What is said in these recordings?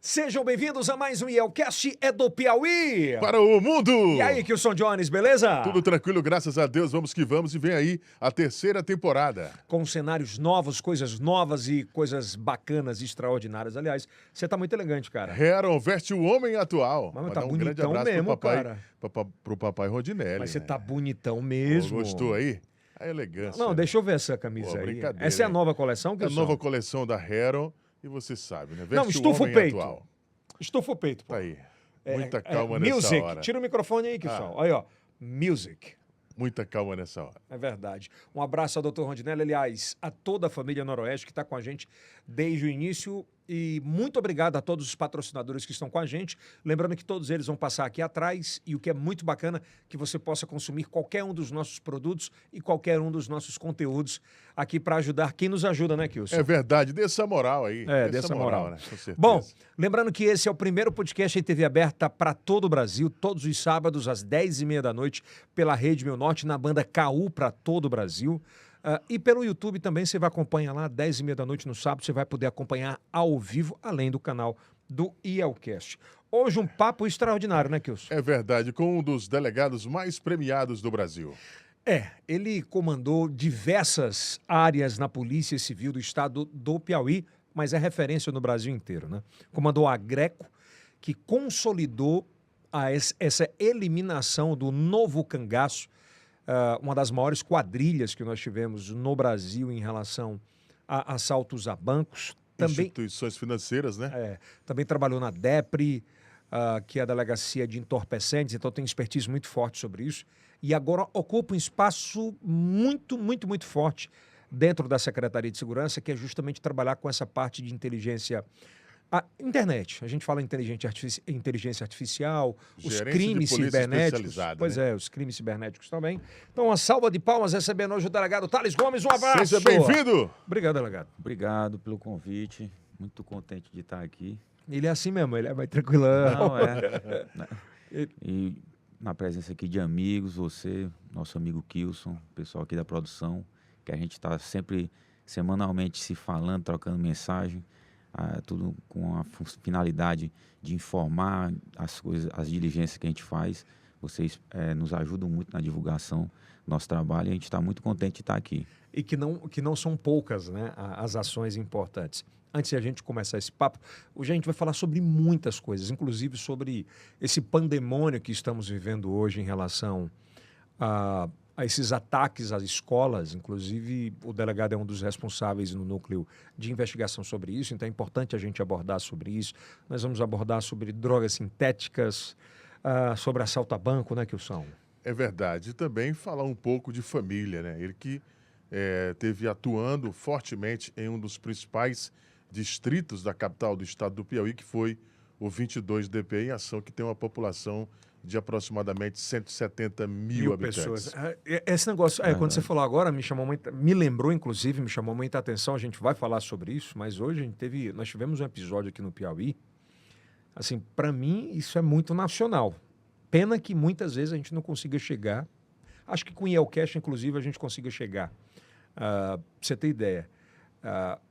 Sejam bem-vindos a mais um IELCast é do Piauí. Para o mundo! E aí, Kilson Jones, beleza? Tudo tranquilo, graças a Deus, vamos que vamos. E vem aí a terceira temporada. Com cenários novos, coisas novas e coisas bacanas, extraordinárias. Aliás, você tá muito elegante, cara. Heron veste o homem atual. Mas Mandar tá um grande bonitão abraço mesmo, pro papai, cara. pro papai Rodinelli. Mas você né? tá bonitão Pô, mesmo. gostou aí? A elegância. Não, né? deixa eu ver essa camisa Pô, aí. brincadeira, Essa é a hein? nova coleção, É a Kilson? nova coleção da Heron e você sabe, né? Veste Não, o estufa o homem peito. atual. Estufa o peito, pô. Tá aí. Muita calma music. nessa hora. Tira o microfone aí, Kilson. Aí, ó. Music. Muita calma nessa hora. É verdade. Um abraço ao Dr. Rondinelli, aliás, a toda a família Noroeste que está com a gente desde o início. E muito obrigado a todos os patrocinadores que estão com a gente. Lembrando que todos eles vão passar aqui atrás. E o que é muito bacana, que você possa consumir qualquer um dos nossos produtos e qualquer um dos nossos conteúdos aqui para ajudar quem nos ajuda, né, Kilson? É verdade, dê essa moral aí. Dê essa moral. Né? Com certeza. Bom, lembrando que esse é o primeiro podcast em TV aberta para todo o Brasil, todos os sábados às 10h30 da noite, pela Rede Meu Norte, na banda KU para todo o Brasil. E pelo YouTube também, você vai acompanhar lá, 10h30 da noite no sábado, você vai poder acompanhar ao vivo, além do canal do IELCast. Hoje um papo extraordinário, né, Kilson? É verdade, com um dos delegados mais premiados do Brasil. Ele comandou diversas áreas na Polícia Civil do Estado do Piauí, mas é referência no Brasil inteiro, né? Comandou a Greco, que consolidou essa eliminação do novo cangaço, uma das maiores quadrilhas que nós tivemos no Brasil em relação a assaltos a bancos. Também, Instituições financeiras, né? Também trabalhou na DEPRE, que é a Delegacia de Entorpecentes, então tem expertise muito forte sobre isso. E agora ocupa um espaço muito, muito, muito forte dentro da Secretaria de Segurança, que é justamente trabalhar com essa parte de inteligência. A internet, a gente fala inteligência artificial, os Gerência crimes de polícia cibernéticos. especializada, Pois né? os crimes cibernéticos também. Então, uma salva de palmas recebendo hoje o delegado Thales Gomes. Um abraço. Seja bem-vindo! Obrigado, delegado. Obrigado pelo convite, muito contente de estar aqui. Ele é assim mesmo, ele é mais tranquilão. Não, E na presença aqui de amigos, você, nosso amigo Kilson, pessoal aqui da produção, que a gente está sempre, semanalmente, se falando, trocando mensagem, tudo com a finalidade de informar as coisas, as diligências que a gente faz. Vocês nos ajudam muito na divulgação do nosso trabalho e a gente está muito contente de estar aqui. E que não são poucas, né, as ações importantes. Antes de a gente começar esse papo, hoje a gente vai falar sobre muitas coisas, inclusive sobre esse pandemônio que estamos vivendo hoje em relação a esses ataques às escolas. Inclusive, o delegado é um dos responsáveis no núcleo de investigação sobre isso, então é importante a gente abordar sobre isso. Nós vamos abordar sobre drogas sintéticas, sobre assalto a banco, né, Kilson? É verdade. E também falar um pouco de família, né? Ele que teve atuando fortemente em um dos principais distritos da capital do estado do Piauí, que foi o 22 DP em ação, que tem uma população de aproximadamente 170 mil habitantes. Pessoas. Esse negócio, quando você falou agora, me lembrou, inclusive, me chamou muita atenção. A gente vai falar sobre isso, mas hoje nós tivemos um episódio aqui no Piauí. Assim, para mim, isso é muito nacional. Pena que muitas vezes a gente não consiga chegar. Acho que com o IELCast, inclusive, a gente consiga chegar. Pra você ter ideia,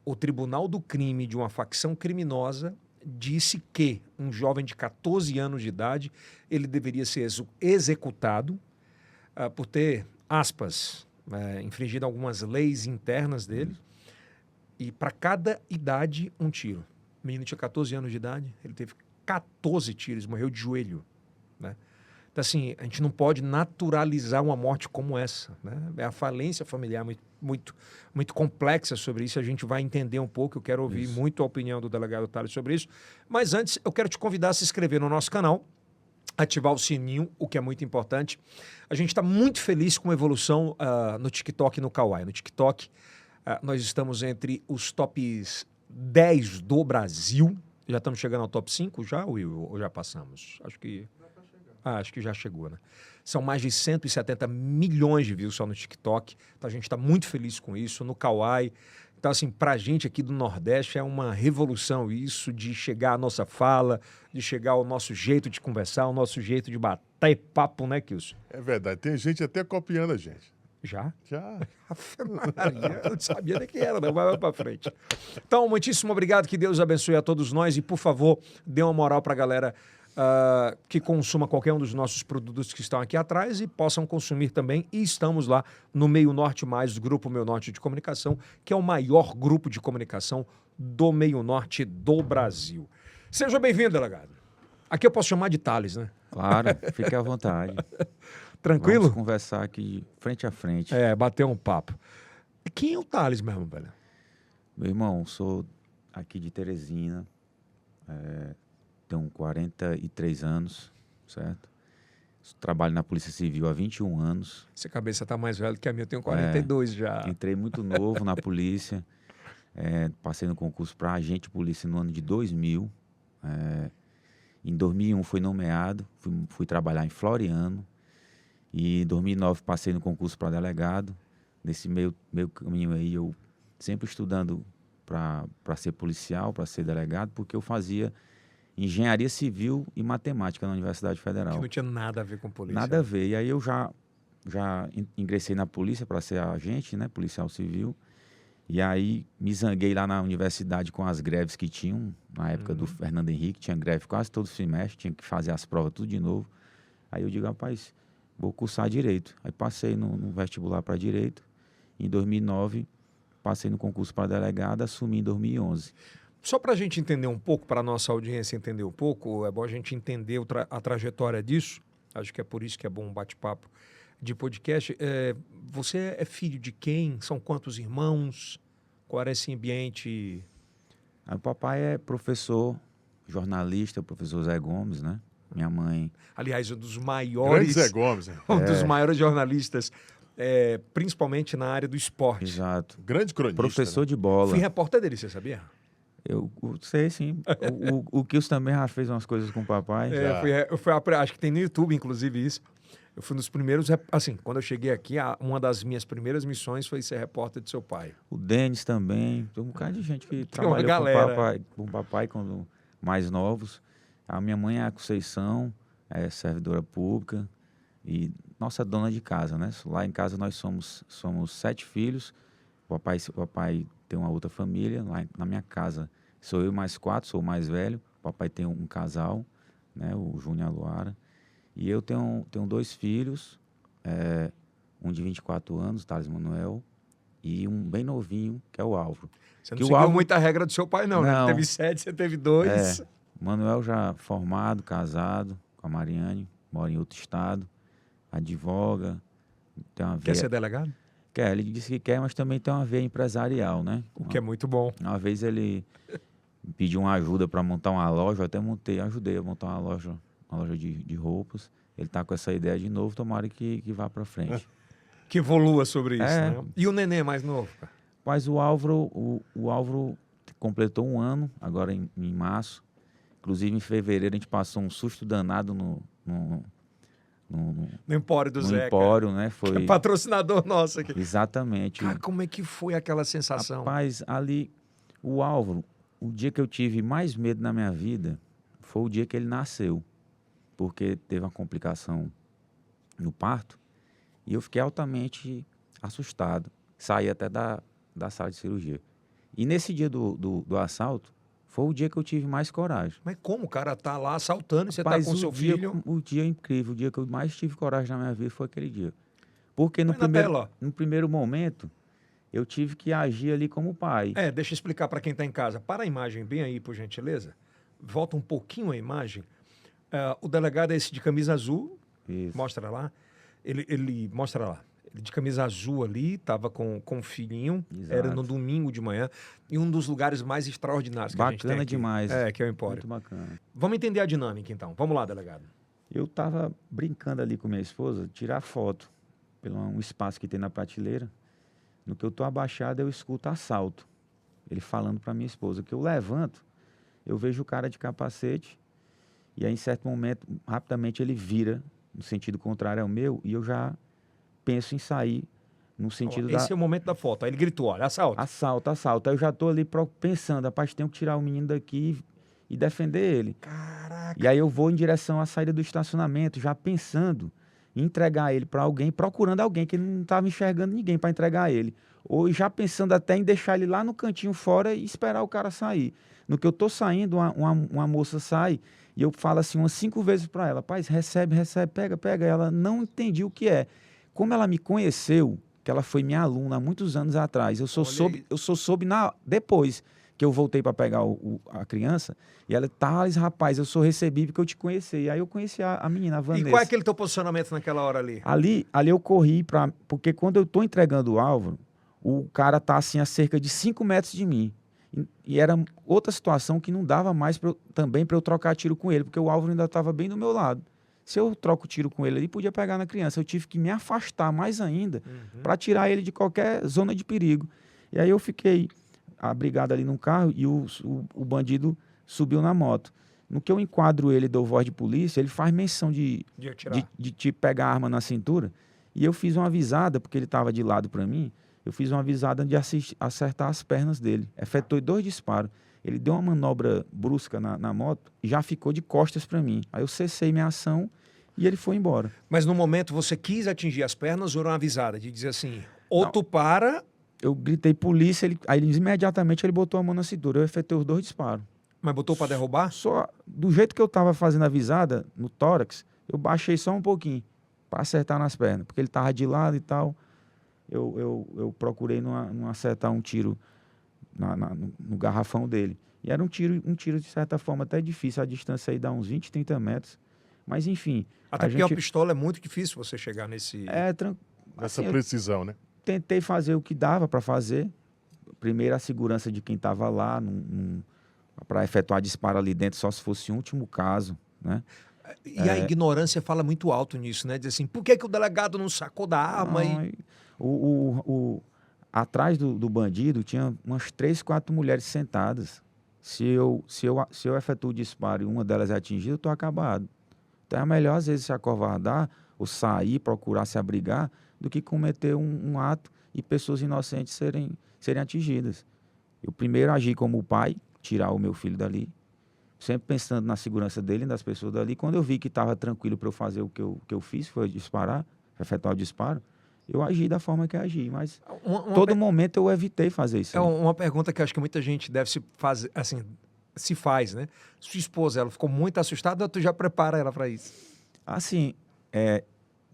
o Tribunal do Crime de uma facção criminosa disse que um jovem de 14 anos de idade, ele deveria ser executado por ter, aspas, infringido algumas leis internas dele, e para cada idade, um tiro. O menino tinha 14 anos de idade, ele teve 14 tiros, morreu de joelho, né? Então, assim, a gente não pode naturalizar uma morte como essa, né? É a falência familiar muito, muito complexa sobre isso. A gente vai entender um pouco. Eu quero ouvir muito a opinião do delegado Thales sobre isso. Mas antes, eu quero te convidar a se inscrever no nosso canal, ativar o sininho, o que é muito importante. A gente está muito feliz com a evolução no TikTok e no Kawaii. No TikTok, nós estamos entre os tops 10 do Brasil. Já estamos chegando ao top 5 já, Will? Ou já passamos? Acho que já chegou, né? São mais de 170 milhões de views só no TikTok. Então a gente está muito feliz com isso. No Kawaii. Então, assim, para a gente aqui do Nordeste é uma revolução isso de chegar à nossa fala, de chegar ao nosso jeito de conversar, ao nosso jeito de bater papo, né, Kilson? É verdade. Tem gente até copiando a gente. Já? Já. Ave Maria, eu não sabia nem que era, não. Vai pra frente. Então, muitíssimo obrigado. Que Deus abençoe a todos nós. E, por favor, dê uma moral pra galera que consuma qualquer um dos nossos produtos que estão aqui atrás e possam consumir também. E estamos lá no Meio Norte Mais, Grupo Meio Norte de Comunicação, que é o maior grupo de comunicação do Meio Norte do Brasil. Seja bem-vindo, delegado. Aqui eu posso chamar de Thales, né? Claro, fique à vontade. Tranquilo? Vamos conversar aqui frente a frente. Bater um papo. Quem é o Thales mesmo, velho? Meu irmão, sou aqui de Teresina, tenho 43 anos, certo? Trabalho na Polícia Civil há 21 anos. Essa cabeça tá mais velha que a minha, eu tenho 42 já. Entrei muito novo na polícia, passei no concurso para agente de polícia no ano de 2000. Em 2001 fui nomeado, fui trabalhar em Floriano. E em 2009 passei no concurso para delegado. Nesse meio caminho aí, eu sempre estudando para ser policial, para ser delegado, porque eu fazia engenharia civil e matemática na Universidade Federal. Que não tinha nada a ver com polícia. Nada a ver. E aí eu já ingressei na polícia para ser agente, né, policial civil. E aí me zanguei lá na universidade com as greves que tinham, na época do Fernando Henrique, tinha greve quase todo semestre, tinha que fazer as provas tudo de novo. Aí eu digo, rapaz, vou cursar Direito. Aí passei no vestibular para Direito. Em 2009, passei no concurso para delegado, assumi em 2011. Só para a gente entender um pouco, para a nossa audiência entender um pouco, é bom a gente entender a trajetória disso. Acho que é por isso que é bom um bate-papo de podcast. Você é filho de quem? São quantos irmãos? Qual era esse ambiente? O papai é professor, jornalista, professor Zé Gomes, né? Minha mãe... Aliás, um dos maiores... Grande Zé Gomes. Um dos maiores jornalistas, principalmente na área do esporte. Exato. Grande cronista. Professor né? de bola. Fui repórter dele, você sabia? Eu sei, sim. O Kilson também já fez umas coisas com o papai. Acho que tem no YouTube, inclusive, isso. Eu fui um dos primeiros... Assim, quando eu cheguei aqui, uma das minhas primeiras missões foi ser repórter de seu pai. O Denis também. Tem um bocado de gente que Tem uma trabalhou galera. com o papai quando mais novos. A minha mãe é a Conceição, é servidora pública e nossa dona de casa, né? Lá em casa nós somos 7 filhos. O papai tem uma outra família. Lá na minha casa sou eu mais 4, sou o mais velho. O papai tem um casal, né? O Júnior e a Luara. E eu tenho 2 filhos, um de 24 anos, Thales Manuel, e um bem novinho, que é o Álvaro. Você não seguiu muita regra do seu pai, não, né? Ele teve 7, você teve 2. Manuel já formado, casado com a Mariane, mora em outro estado, advoga. Tem uma Quer ser delegado? Quer, ele disse que quer, mas também tem uma veia empresarial, né? O que é muito bom. Uma vez ele pediu uma ajuda para montar uma loja, eu até ajudei a montar uma loja de roupas. Ele está com essa ideia de novo, tomara que vá para frente. Que evolua sobre isso, né? E o neném mais novo, cara? Mas o Álvaro completou 1 ano, agora em março. Inclusive, em fevereiro, a gente passou um susto danado no Empório do Zeca. No Empório, né? Foi... Que é patrocinador nosso aqui. Exatamente. Cara, como é que foi aquela sensação? Rapaz, ali, o Álvaro, o dia que eu tive mais medo na minha vida foi o dia que ele nasceu. Porque teve uma complicação no parto e eu fiquei altamente assustado. Saí até da sala de cirurgia. E nesse dia do assalto, foi o dia que eu tive mais coragem. Mas como o cara tá lá assaltando e você Rapaz, tá com seu filho? O dia incrível, o dia que eu mais tive coragem na minha vida foi aquele dia. Porque no primeiro momento, eu tive que agir ali como pai. Deixa eu explicar para quem tá em casa. Para a imagem bem aí, por gentileza. Volta um pouquinho a imagem. O delegado é esse de camisa azul. Isso. Mostra lá. Ele mostra lá. Ele de camisa azul ali, estava com o filhinho. Exato. Era no domingo de manhã. E um dos lugares mais extraordinários que a gente tem aqui. Bacana demais. Que é o Empório. Muito bacana. Vamos entender a dinâmica, então. Vamos lá, delegado. Eu estava brincando ali com minha esposa, tirar foto pelo um espaço que tem na prateleira. No que eu estou abaixado, eu escuto assalto. Ele falando para minha esposa que eu levanto, eu vejo o cara de capacete. E aí, em certo momento, rapidamente ele vira no sentido contrário ao meu e eu já penso em sair no sentido Esse é o momento da foto. Aí ele gritou, olha, assalto. Assalto. Aí eu já estou ali pensando, rapaz, tenho que tirar o menino daqui e defender ele. Caraca. E aí eu vou em direção à saída do estacionamento, já pensando e entregar ele para alguém, procurando alguém que não estava enxergando ninguém para entregar ele. Ou já pensando até em deixar ele lá no cantinho fora e esperar o cara sair. No que eu tô saindo, uma moça sai e eu falo assim umas 5 vezes para ela, paz, recebe, pega. Ela não entendi o que é. Como ela me conheceu, que ela foi minha aluna há muitos anos atrás, eu só soube depois que eu voltei para pegar a criança, e ela, Thales, rapaz, eu só recebi porque eu te conheci. E aí eu conheci a menina, a Vanessa. E qual é aquele teu posicionamento naquela hora ali? Ali eu corri porque quando eu tô entregando o Álvaro, o cara tá assim a cerca de 5 metros de mim. E era outra situação que não dava mais também para eu trocar tiro com ele, porque o Álvaro ainda estava bem do meu lado. Se eu troco tiro com ele, ele podia pegar na criança. Eu tive que me afastar mais ainda para tirar ele de qualquer zona de perigo. E aí eu fiquei abrigado ali num carro e o bandido subiu na moto. No que eu enquadro ele, dou voz de polícia, ele faz menção de te pegar a arma na cintura. E eu fiz uma avisada, porque ele estava de lado para mim, eu fiz uma avisada de acertar as pernas dele. Efetuei 2 disparos. Ele deu uma manobra brusca na moto e já ficou de costas para mim. Aí eu cessei minha ação e ele foi embora. Mas no momento você quis atingir as pernas ou era uma avisada de dizer assim, ou não, tu para... Eu gritei polícia, aí imediatamente ele botou a mão na cintura. Eu efetuei os 2 disparos. Mas botou para derrubar? Só do jeito que eu estava fazendo a avisada, no tórax, eu baixei só um pouquinho para acertar nas pernas, porque ele estava de lado e tal. Eu procurei não acertar um tiro no garrafão dele. E era um tiro, de certa forma, até difícil. A distância aí dá uns 20, 30 metros. Mas, enfim... Até porque a pistola é muito difícil você chegar nesse... Essa precisão, né? Tentei fazer o que dava para fazer. Primeiro, a segurança de quem estava lá, para efetuar disparo ali dentro, só se fosse um último caso, né? E a ignorância fala muito alto nisso, né? Diz assim, por que o delegado não sacou da arma? Atrás do bandido tinha umas 3, 4 mulheres sentadas. Se eu efetuo o disparo e uma delas é atingida, eu estou acabado. Então é melhor, às vezes, se acovardar ou sair, procurar se abrigar, do que cometer um ato e pessoas inocentes serem atingidas. Eu primeiro agi como pai, tirar o meu filho dali, sempre pensando na segurança dele e das pessoas dali. Quando eu vi que estava tranquilo para eu fazer o que eu fiz, foi disparar, efetuar o disparo, eu agi da forma que agi, mas todo momento eu evitei fazer isso. É uma pergunta que acho que muita gente deve se fazer, assim, se faz, né? Sua esposa, ela ficou muito assustada ou tu já prepara ela para isso? Assim,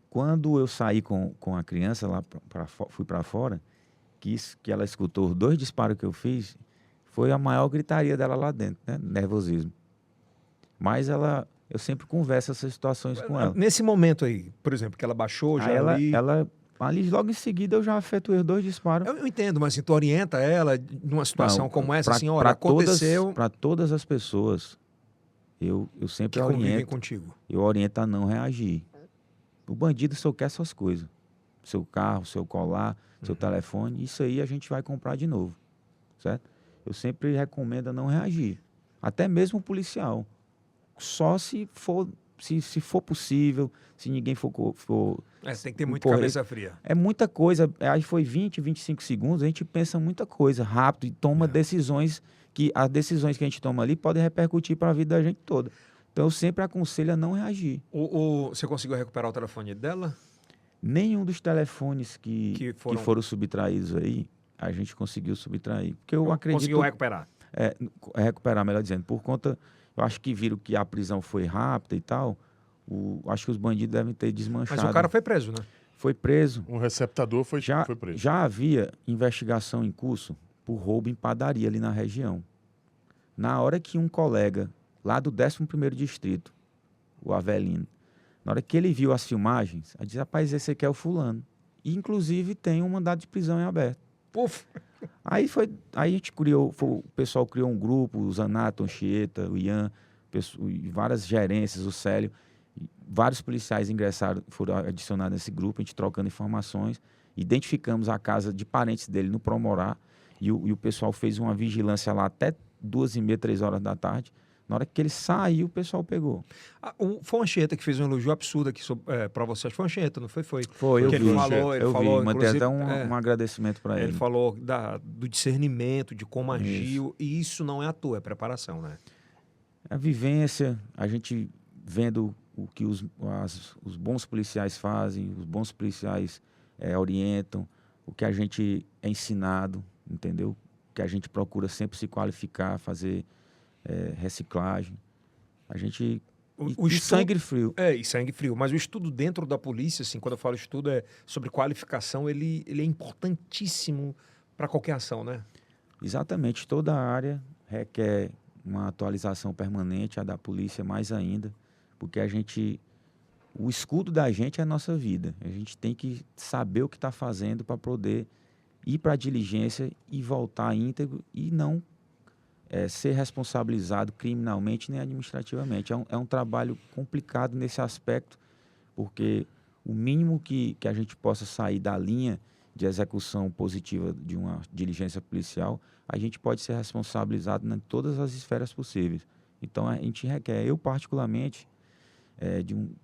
quando eu saí com a criança lá, fui para fora, que ela escutou os 2 disparos que eu fiz, foi a maior gritaria dela lá dentro, né? Nervosismo. Mas eu sempre converso essas situações com ela. Nesse momento aí, por exemplo, que ela baixou, já ali logo em seguida eu já efetuei os 2 disparos. Eu entendo, mas assim, tu orienta ela numa situação como essa, assim, olha, aconteceu... Para todas as pessoas, eu sempre que convivem oriento. Contigo. Eu oriento a não reagir. O bandido só quer essas coisas. Seu carro, seu colar, seu telefone, isso aí a gente vai comprar de novo, certo? Eu sempre recomendo a não reagir. Até mesmo o policial. Só se for possível, se ninguém for você tem que ter muita cabeça fria. É muita coisa. Aí foi 20, 25 segundos, a gente pensa muita coisa rápido e toma decisões que as decisões que a gente toma ali podem repercutir para a vida da gente toda. Então eu sempre aconselho a não reagir. Você conseguiu recuperar o telefone dela? Nenhum dos telefones que foram subtraídos aí, a gente conseguiu subtrair. Porque eu acredito... Conseguiu recuperar? Recuperar, melhor dizendo. Por conta... Eu acho que viram que a prisão foi rápida e tal. Acho que os bandidos devem ter desmanchado. Mas o cara foi preso, né? Foi preso. Um receptador foi preso. Já havia investigação em curso por roubo em padaria ali na região. Na hora que um colega lá do 11º Distrito, o Avelino, na hora que ele viu as filmagens, ele disse, rapaz, esse aqui é o fulano. E, inclusive, tem um mandado de prisão em aberto. Puf! Aí a gente o pessoal criou um grupo, o Zanato, o Anchieta, o Ian, várias gerências, o Célio, vários policiais foram adicionados nesse grupo, a gente trocando informações, identificamos a casa de parentes dele no Promorá, e o pessoal fez uma vigilância lá até 2h30, 3 horas da tarde. Na hora que ele saiu, o pessoal pegou. Foi o Anchieta que fez um elogio absurdo aqui para você. Acho que foi o Anchieta, não foi? Foi, eu vi. Ele falou, mandei até um agradecimento para ele. Ele falou do discernimento, de como agiu, e isso não é à toa, é preparação, né? A vivência, a gente vendo o que os bons policiais fazem, os bons policiais orientam, o que a gente é ensinado, entendeu? O que a gente procura sempre se qualificar, fazer reciclagem. A gente... E sangue frio. E sangue frio. Mas o estudo dentro da polícia, assim, quando eu falo estudo, sobre qualificação, ele é importantíssimo para qualquer ação, né? Exatamente. Toda área requer uma atualização permanente, a da polícia mais ainda, porque o escudo da gente é a nossa vida. A gente tem que saber o que está fazendo para poder ir para a diligência e voltar íntegro e não ser responsabilizado criminalmente nem administrativamente. É um trabalho complicado nesse aspecto, porque o mínimo que a gente possa sair da linha de execução positiva de uma diligência policial, a gente pode ser responsabilizado em todas as esferas possíveis. Então, a gente requer, eu particularmente,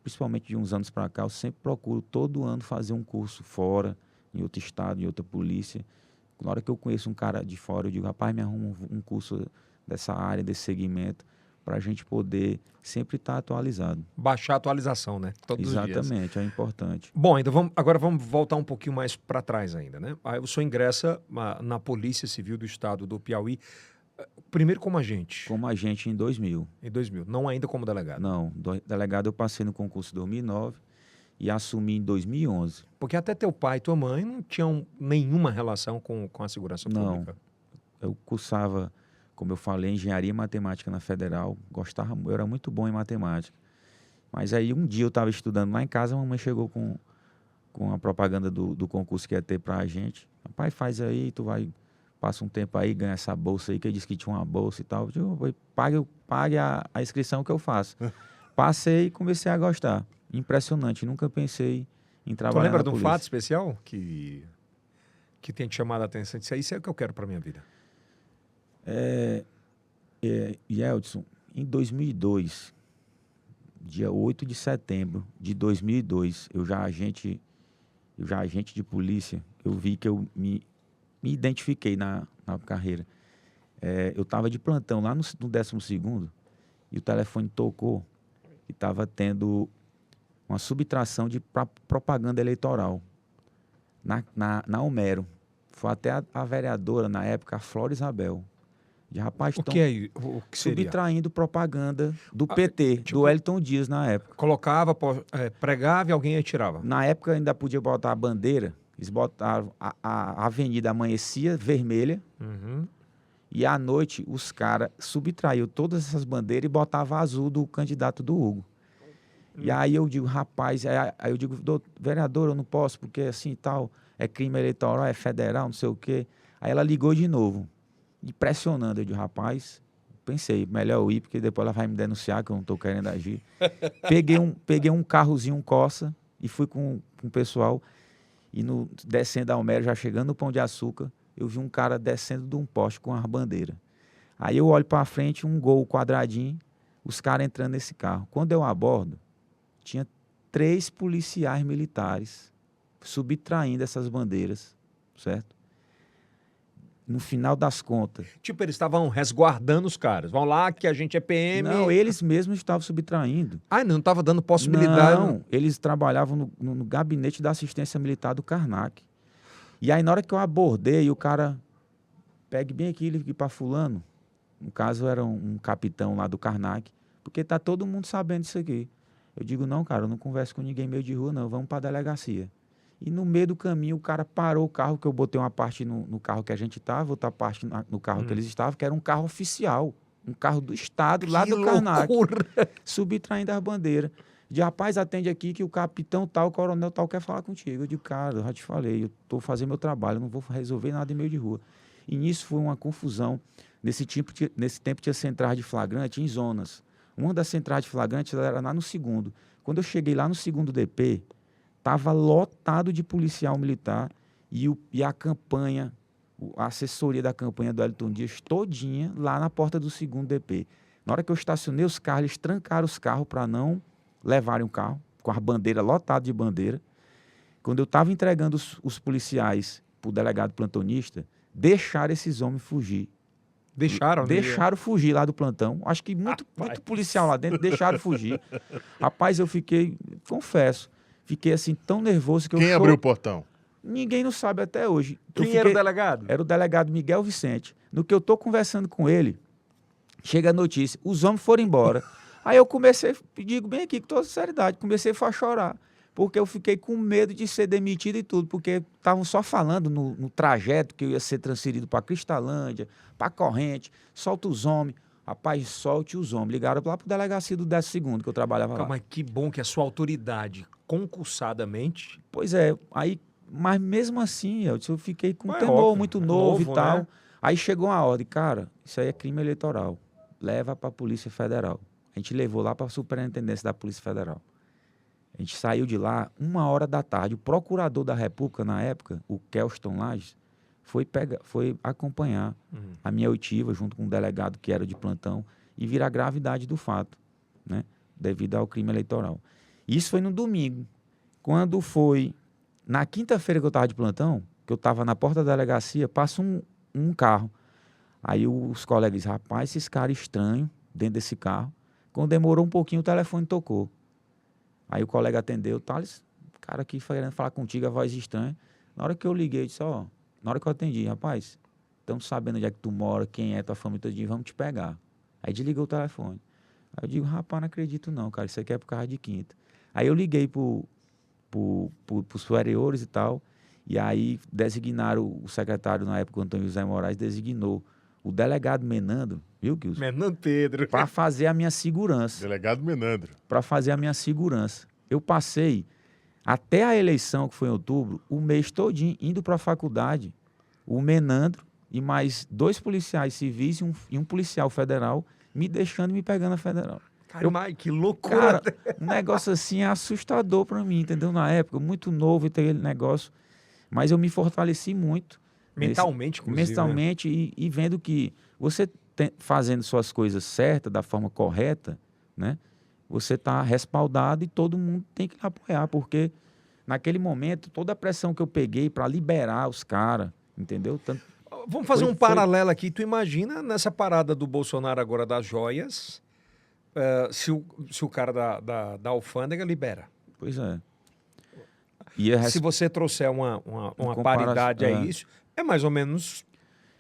principalmente de uns anos para cá, eu sempre procuro todo ano fazer um curso fora, em outro estado, em outra polícia. Na hora que eu conheço um cara de fora, eu digo, rapaz, me arruma um curso dessa área, desse segmento, para a gente poder sempre estar atualizado. Baixar a atualização, né? Todos os dias. Exatamente, é importante. Bom, então agora vamos voltar um pouquinho mais para trás ainda, né? Aí o senhor ingressa na Polícia Civil do Estado do Piauí, primeiro como agente. Como agente em 2000. Em 2000, não ainda como delegado. Não, delegado eu passei no concurso em 2009 e assumi em 2011. Porque até teu pai e tua mãe não tinham nenhuma relação com a segurança pública. Não, eu cursava, como eu falei, engenharia e matemática na Federal, eu era muito bom em matemática. Mas aí um dia eu estava estudando lá em casa, a mamãe chegou com a propaganda do concurso que ia ter pra gente. Pai, faz aí, passa um tempo aí, ganha essa bolsa aí, que ele disse que tinha uma bolsa e tal. Eu digo, pague a inscrição que eu faço. Passei e comecei a gostar. Impressionante, nunca pensei em trabalhar na polícia. Tu lembra de um fato especial que tenha te chamado a atenção? Isso é o que eu quero pra minha vida. Yeldson, em 2002, dia 8 de setembro de 2002, eu já agente de polícia, eu vi que eu me identifiquei na carreira. Eu estava de plantão lá no 12º e o telefone tocou e estava tendo uma subtração de propaganda eleitoral na Homero. Foi até a vereadora, na época, a Flora Isabel. De rapaz, o que seria? Subtraindo propaganda do PT, do Wellington Dias na época. Colocava, pregava e alguém aí tirava. Na época ainda podia botar a bandeira, eles botaram a avenida amanhecia vermelha, e à noite os caras subtraíam todas essas bandeiras e botavam azul do candidato do Hugo. E aí eu digo, rapaz, aí eu digo, vereador, eu não posso, porque assim tal, é crime eleitoral, é federal, não sei o quê. Aí ela ligou de novo. E pressionando, eu digo, rapaz, pensei, melhor eu ir, porque depois ela vai me denunciar que eu não estou querendo agir. Peguei um carrozinho, um Corsa, e fui com o pessoal, e descendo a Homero, já chegando no Pão de Açúcar, eu vi um cara descendo de um poste com uma bandeira. Aí eu olho para frente, um Gol quadradinho, os caras entrando nesse carro. Quando eu abordo, tinha 3 policiais militares subtraindo essas bandeiras, certo? No final das contas... Tipo, eles estavam resguardando os caras. Vão lá que a gente é PM... Não, eles mesmos estavam subtraindo. Não estava dando possibilidade... Não, eles trabalhavam no gabinete da assistência militar do Karnak. E aí, na hora que eu abordei, o cara... Pegue bem aqui para fulano. No caso, era um capitão lá do Karnak. Porque tá todo mundo sabendo disso aqui. Eu digo, não, cara, eu não converso com ninguém meio de rua, não. Vamos para a delegacia. E no meio do caminho, o cara parou o carro, que eu botei uma parte no carro que a gente estava, outra parte no carro que eles estavam, que era um carro oficial. Um carro do Estado, lá do Karnak. Subtraindo as bandeiras. De rapaz, atende aqui que o capitão tal, o coronel tal quer falar contigo. Eu digo, cara, eu já te falei, eu estou fazendo meu trabalho, eu não vou resolver nada em meio de rua. E nisso foi uma confusão. Nesse tempo tinha centrais de flagrante em zonas. Uma das centrais de flagrante era lá no 2º. Quando eu cheguei lá no 2º DP, estava lotado de policial militar e a campanha, a assessoria da campanha do Wellington Dias todinha lá na porta do 2º DP. Na hora que eu estacionei os carros, eles trancaram os carros para não levarem o carro, com a bandeira lotada de bandeira. Quando eu estava entregando os policiais para o delegado plantonista, deixaram esses homens fugir. Deixaram? Deixaram fugir lá do plantão. Acho que muito policial lá dentro deixaram fugir. Rapaz, eu fiquei, confesso, fiquei assim tão nervoso que eu Quem abriu o portão? Ninguém não sabe até hoje. Quem era o delegado? Era o delegado Miguel Vicente. No que eu tô conversando com ele, chega a notícia, os homens foram embora. Aí eu comecei, digo bem aqui com toda seriedade, comecei a chorar. Porque eu fiquei com medo de ser demitido e tudo, porque estavam só falando no trajeto que eu ia ser transferido para Cristalândia, para Corrente, solta os homens. Rapaz, solte os homens. Ligaram lá para o delegacia do 10º, que eu trabalhava lá. Mas que bom que a sua autoridade, concursadamente... Pois é, aí, mas mesmo assim, eu fiquei com temor muito novo e tal. Né? Aí chegou uma ordem, cara, isso aí é crime eleitoral. Leva para a Polícia Federal. A gente levou lá para a Superintendência da Polícia Federal. A gente saiu de lá 1h da tarde. O procurador da República, na época, o Kelston Lages, foi acompanhar a minha oitiva junto com um delegado que era de plantão e vir a gravidade do fato, né, devido ao crime eleitoral. Isso foi no domingo. Quando foi na quinta-feira que eu estava de plantão, que eu estava na porta da delegacia, passa um carro. Aí os colegas dizem, rapaz, esse cara estranho dentro desse carro. Quando demorou um pouquinho, o telefone tocou. Aí o colega atendeu, Thales, cara aqui querendo falar contigo, a voz estranha. Na hora que eu liguei, eu disse, na hora que eu atendi, rapaz, estamos sabendo onde é que tu mora, quem é tua família, todinha, vamos te pegar. Aí desligou o telefone. Aí eu digo, rapaz, não acredito não, cara, isso aqui é por causa de quinta. Aí eu liguei pros superiores e tal, e aí designaram o secretário na época, o Antônio José Moraes, designou o delegado Menandro, viu, Kilson? Menandro Pedro. Para fazer a minha segurança. Delegado Menandro. Para fazer a minha segurança. Eu passei, até a eleição, que foi em outubro, o mês todinho indo para a faculdade, o Menandro e mais 2 policiais civis e um policial federal me deixando e me pegando na federal. Caramba, que loucura! Cara, um negócio assim é assustador para mim, entendeu? Na época, muito novo e aquele negócio. Mas eu me fortaleci muito. Mentalmente, inclusive. Mentalmente, né? e vendo que você fazendo suas coisas certas, da forma correta, né? Você está respaldado e todo mundo tem que lhe apoiar, porque naquele momento, toda a pressão que eu peguei para liberar os caras, entendeu? Vamos fazer um paralelo aqui. Tu imagina nessa parada do Bolsonaro agora das joias, se o cara da alfândega libera. Pois é. Se você trouxer uma paridade a isso, é mais ou menos...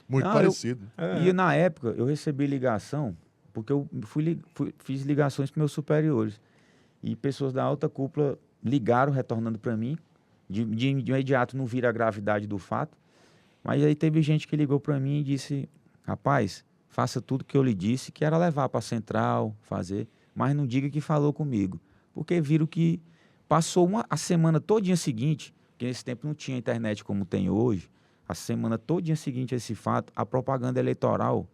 Muito parecido. E na época, eu recebi ligação, porque eu fiz ligações com meus superiores. E pessoas da alta cúpula ligaram, retornando para mim. De imediato não vira a gravidade do fato. Mas aí teve gente que ligou para mim e disse, rapaz, faça tudo que eu lhe disse, que era levar para a central, fazer, mas não diga que falou comigo. Porque viram que passou a semana todinha seguinte, que nesse tempo não tinha internet como tem hoje, a semana todinha seguinte a esse fato, a propaganda eleitoral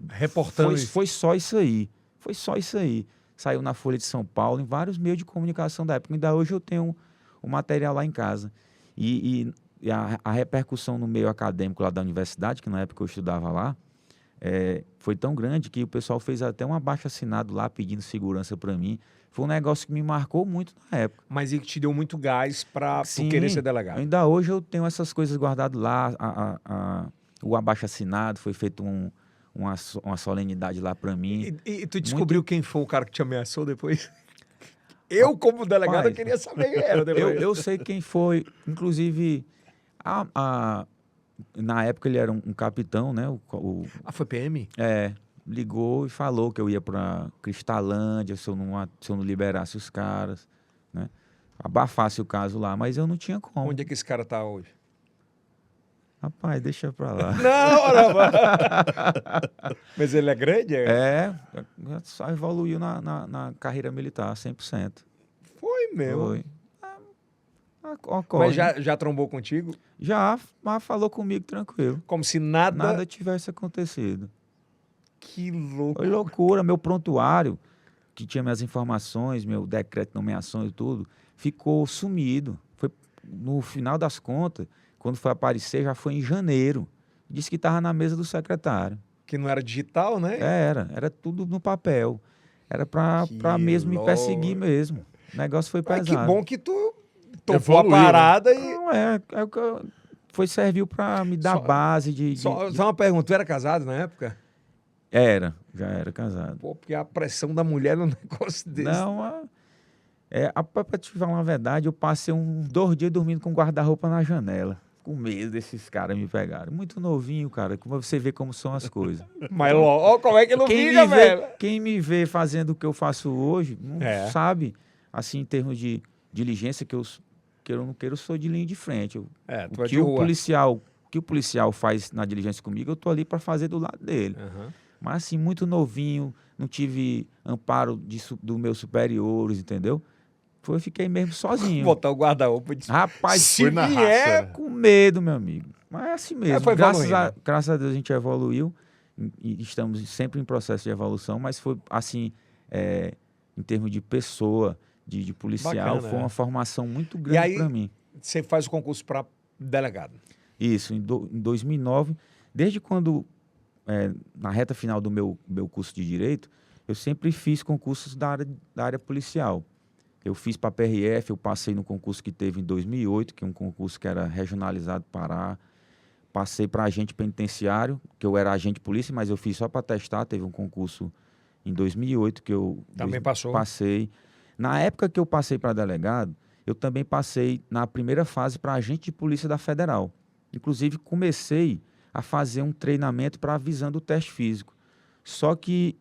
reportando foi só isso aí. Foi só isso aí. Saiu na Folha de São Paulo, em vários meios de comunicação da época. Ainda hoje eu tenho o material lá em casa. E a repercussão no meio acadêmico lá da universidade, que na época eu estudava lá, foi tão grande que o pessoal fez até um abaixo-assinado lá pedindo segurança para mim. Foi um negócio que me marcou muito na época. Mas ele te deu muito gás para querer ser delegado. Ainda hoje eu tenho essas coisas guardadas lá. O abaixo-assinado, foi feito uma solenidade lá para mim. E tu descobriu quem foi o cara que te ameaçou depois? Eu, como delegado, eu queria saber quem era depois. Eu sei quem foi. Inclusive, na época ele era um capitão, né? Foi PM? Ligou e falou que eu ia para Cristalândia se eu não liberasse os caras, né? Abafasse o caso lá, mas eu não tinha como. Onde é que esse cara tá hoje? Rapaz, deixa pra lá. Não. Mas ele é grande? Só evoluiu na carreira militar, 100%. Foi mesmo? Foi. Ocorre, mas já trombou contigo? Já, mas falou comigo tranquilo. Como se nada tivesse acontecido. Que louco. Foi loucura. Meu prontuário, que tinha minhas informações, meu decreto de nomeação e tudo, ficou sumido. Foi no final das contas, quando foi aparecer, já foi em janeiro. Disse que estava na mesa do secretário. Que não era digital, né? Era tudo no papel. Era para mesmo me perseguir mesmo. O negócio foi pesado. Que bom que tu topou a parada e... Não, serviu para me dar base de... Só uma pergunta, tu era casado na época? Já era casado. Pô, porque a pressão da mulher num negócio desse. Não, pra te falar uma verdade, eu passei 2 dias dormindo com guarda-roupa na janela. Com medo desses caras me pegarem. Muito novinho, cara. Como você vê como são as coisas. Mas ó, como é que não fica, velho? Quem me vê fazendo o que eu faço hoje, não sabe, assim, em termos de diligência, que eu não queiro, eu sou de linha de frente. Tu é de rua. O que o policial faz na diligência comigo, eu tô ali para fazer do lado dele. Uhum. Mas, assim, muito novinho, não tive amparo dos meus superiores, entendeu? Fiquei mesmo sozinho. Botar o guarda-roupa de... Rapaz, se vier... com medo, meu amigo. Mas é assim mesmo. Foi Graças a Deus a gente evoluiu e estamos sempre em processo de evolução, mas foi assim, em termos de pessoa, de policial, Bacana, foi uma formação muito grande para mim. Você faz o concurso para delegado? Isso, em 2009, desde quando, na reta final do meu curso de Direito, eu sempre fiz concursos da área policial. Eu fiz para a PRF, eu passei no concurso que teve em 2008, que é um concurso que era regionalizado Pará. Passei para agente penitenciário, que eu era agente de polícia, mas eu fiz só para testar. Teve um concurso em 2008 que eu também passei. Na época que eu passei para delegado, eu também passei na primeira fase para agente de polícia da Federal. Inclusive, comecei a fazer um treinamento para visando o teste físico. Só que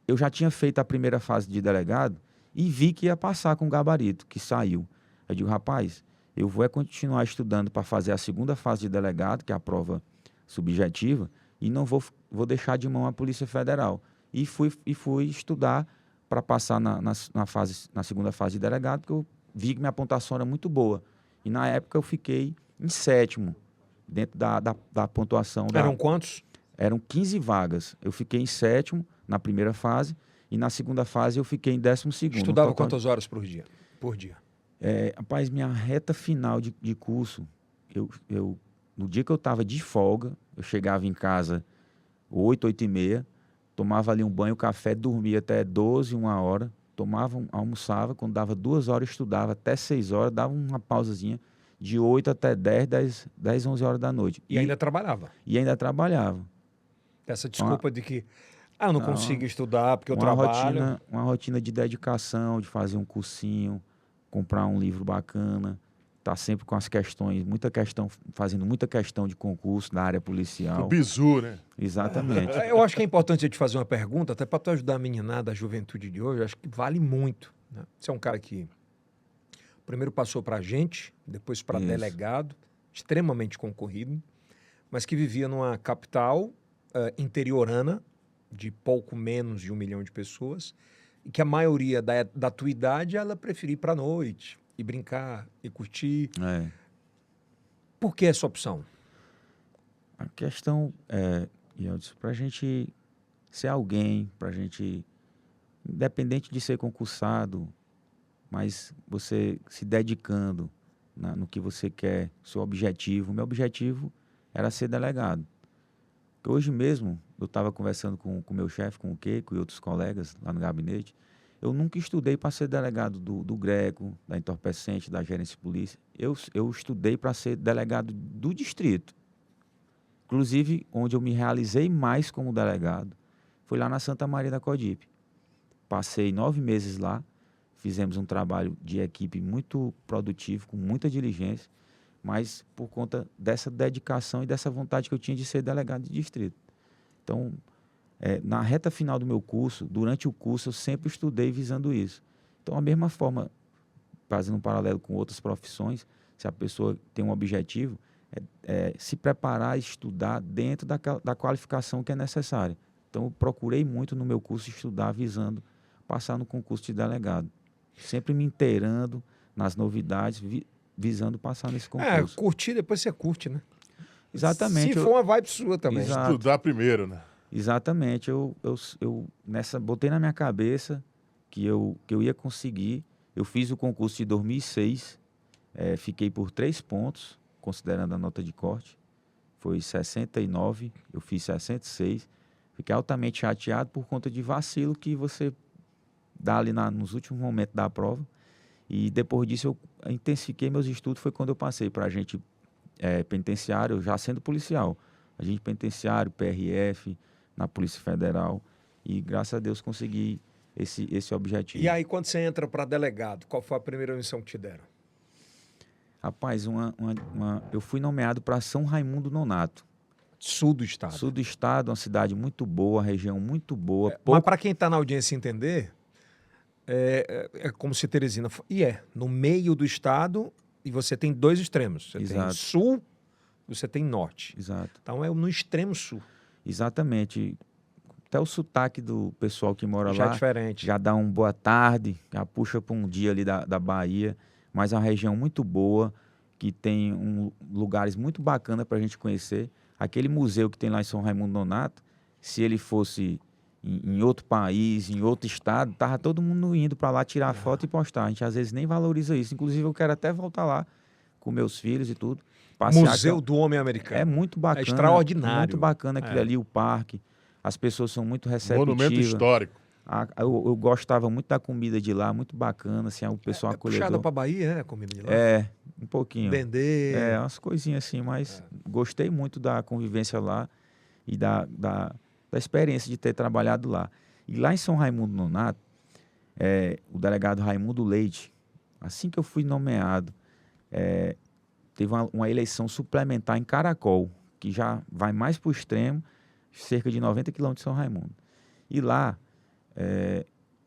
eu já tinha feito a primeira fase de delegado e vi que ia passar com o gabarito, que saiu. Eu digo, rapaz, eu vou continuar estudando para fazer a segunda fase de delegado, que é a prova subjetiva, e não vou deixar de mão a Polícia Federal. E fui estudar para passar na segunda fase de delegado, porque eu vi que minha pontuação era muito boa. E na época eu fiquei em 7º, dentro da pontuação. Eram quantos? Eram 15 vagas. Eu fiquei em 7º na primeira fase, e na segunda fase eu fiquei em 12º. Estudava quantas horas por dia? Rapaz, minha reta final de curso, no dia que eu estava de folga, eu chegava em casa 8, 8h30, tomava ali um banho, café, dormia até 12, 1h, almoçava, quando dava 2 horas, estudava até 6 horas, dava uma pausazinha, de 8 até 10, 11 horas da noite. E ainda trabalhava? E ainda trabalhava. Essa desculpa de que... eu não consigo estudar porque eu trabalho. Uma rotina de dedicação, de fazer um cursinho, comprar um livro bacana, tá sempre com as questões, fazendo muita questão de concurso na área policial. O bizu, né? Exatamente. Eu acho que é importante eu te fazer uma pergunta, até para tu ajudar a meninada, a juventude de hoje, eu acho que vale muito. Né? Você é um cara que primeiro passou para agente, depois para delegado, extremamente concorrido, mas que vivia numa capital interiorana, de pouco menos de 1 milhão de pessoas, e que a maioria da tua idade, ela preferia ir para a noite, e brincar, e curtir. Por que essa opção? A questão para a gente ser alguém, para a gente, independente de ser concursado, mas você se dedicando no que você quer, seu objetivo. Meu objetivo era ser delegado. Hoje mesmo, eu estava conversando com o meu chefe, com o Keiko e outros colegas lá no gabinete. Eu nunca estudei para ser delegado do Greco, da entorpecente, da gerência de polícia. Eu estudei para ser delegado do distrito. Inclusive, onde eu me realizei mais como delegado, foi lá na Santa Maria da Codipe. Passei 9 meses lá, fizemos um trabalho de equipe muito produtivo, com muita diligência, mas por conta dessa dedicação e dessa vontade que eu tinha de ser delegado de distrito. Então, na reta final do meu curso, durante o curso, eu sempre estudei visando isso. Então, da mesma forma, fazendo um paralelo com outras profissões, se a pessoa tem um objetivo, se preparar e estudar dentro da qualificação que é necessária. Então, eu procurei muito no meu curso estudar visando passar no concurso de delegado. Sempre me inteirando nas novidades, visando passar nesse concurso. Curtir, depois você curte, né? Exatamente. Se for uma vibe sua também. Exato. Estudar primeiro, né? Exatamente. Eu botei na minha cabeça que eu ia conseguir. Eu fiz o concurso de 2006, fiquei por 3 pontos, considerando a nota de corte. Foi 69, eu fiz 66. Fiquei altamente chateado por conta de vacilo que você dá ali nos últimos momentos da prova. E depois disso eu intensifiquei meus estudos, foi quando eu passei para agente penitenciário, já sendo policial. Agente penitenciário, PRF, na Polícia Federal. E, graças a Deus, consegui esse objetivo. E aí, quando você entra para delegado, qual foi a primeira missão que te deram? Rapaz, eu fui nomeado para São Raimundo Nonato. Sul do estado. Sul do estado, uma cidade muito boa, região muito boa. Mas para quem está na audiência entender, é como se Teresina... no meio do estado, e você tem dois extremos. Você Exato. tem sul e você tem norte. Exato. Então, é no extremo sul. Exatamente. Até o sotaque do pessoal que mora Já lá é diferente. já dá um boa tarde, já puxa para um dia ali da Bahia, mas é uma região muito boa, que tem lugares muito bacanas para a gente conhecer. Aquele museu que tem lá em São Raimundo Nonato, se ele fosse em outro país, em outro estado, tava todo mundo indo para lá tirar foto e postar. A gente às vezes nem valoriza isso. Inclusive, eu quero até voltar lá com meus filhos e tudo. Museu do Homem Americano. É muito bacana. É extraordinário. Muito bacana aquilo ali, o parque. As pessoas são muito receptivas. Monumento histórico. Eu gostava muito da comida de lá, muito bacana, assim, o pessoal acolhedor. Puxada para Bahia, né, a comida de lá? Um pouquinho. Dendê. Umas coisinhas assim, mas gostei muito da convivência lá e da experiência de ter trabalhado lá. E lá em São Raimundo Nonato, o delegado Raimundo Leite, assim que eu fui nomeado, teve uma eleição suplementar em Caracol, que já vai mais para o extremo, cerca de 90 quilômetros de São Raimundo. E lá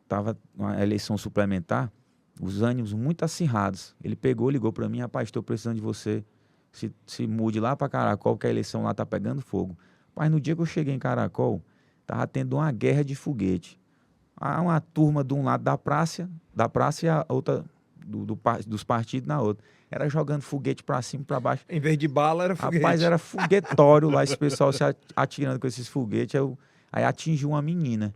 estava uma eleição suplementar, os ânimos muito acirrados. Ele ligou para mim: rapaz, estou precisando de você, se mude lá para Caracol, que a eleição lá está pegando fogo. Mas no dia que eu cheguei em Caracol, estava tendo uma guerra de foguete. Uma turma de um lado da praça e a outra dos partidos na outra. Era jogando foguete para cima e para baixo. Em vez de bala, era foguete. Rapaz, era foguetório lá, esse pessoal se atirando com esses foguetes. Aí atingiu uma menina.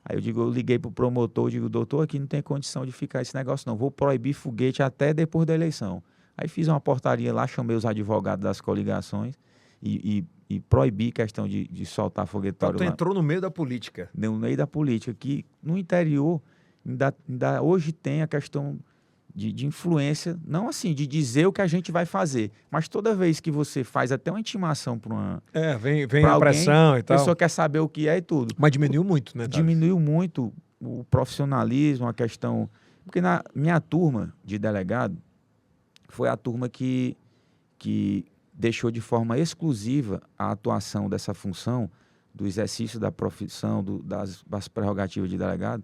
Aí eu liguei pro promotor, digo: doutor, aqui não tem condição de ficar esse negócio não, vou proibir foguete até depois da eleição. Aí fiz uma portaria lá, chamei os advogados das coligações e proibi questão de soltar foguetório então, tu lá. entrou no meio da política. No meio da política, que no interior ainda hoje tem a questão de influência, não assim, de dizer o que a gente vai fazer, mas toda vez que você faz até uma intimação para uma... vem a pressão e tal. A pessoa quer saber o que é e tudo. Mas diminuiu muito, né, Thales? Diminuiu muito o profissionalismo, a questão... Porque na minha turma de delegado, foi a turma que deixou de forma exclusiva a atuação dessa função, do exercício da profissão, das prerrogativas de delegado,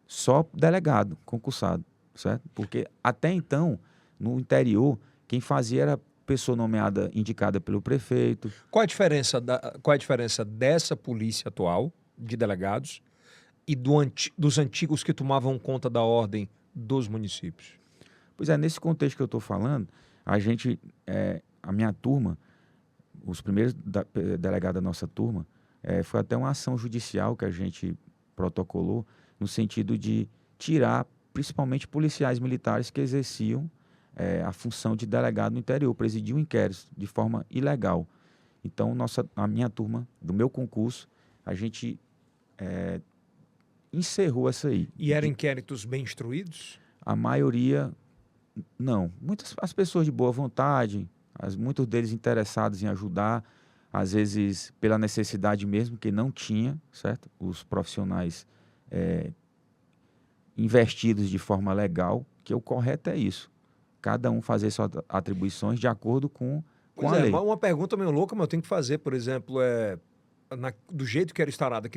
só delegado, concursado, certo? Porque até então, no interior, quem fazia era pessoa nomeada, indicada pelo prefeito. Qual a diferença dessa polícia atual, de delegados, e dos antigos que tomavam conta da ordem dos municípios? Pois nesse contexto que eu estou falando, a minha turma, os primeiros delegados da nossa turma, foi até uma ação judicial que a gente protocolou, no sentido de tirar, principalmente, policiais militares que exerciam a função de delegado no interior, presidiam inquéritos de forma ilegal. Então, a minha turma, do meu concurso, a gente encerrou essa aí. E eram inquéritos bem instruídos? A maioria, não. As pessoas de boa vontade, muitos deles interessados em ajudar, às vezes pela necessidade mesmo, que não tinha, certo? Os profissionais investidos de forma legal, que o correto é isso. Cada um fazer suas atribuições de acordo com a lei. Uma pergunta meio louca, mas eu tenho que fazer, por exemplo, do jeito que era instalado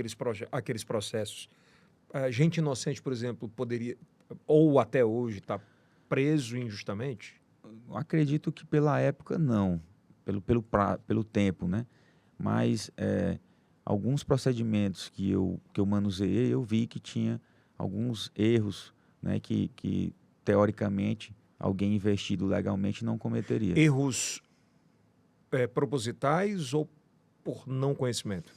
aqueles processos, gente inocente, por exemplo, poderia, ou até hoje, estar preso injustamente? Acredito que pela época não, pelo tempo, né? Mas alguns procedimentos que eu manuseei, eu vi que tinha alguns erros, né, que teoricamente alguém investido legalmente não cometeria. Erros propositais ou por não conhecimento?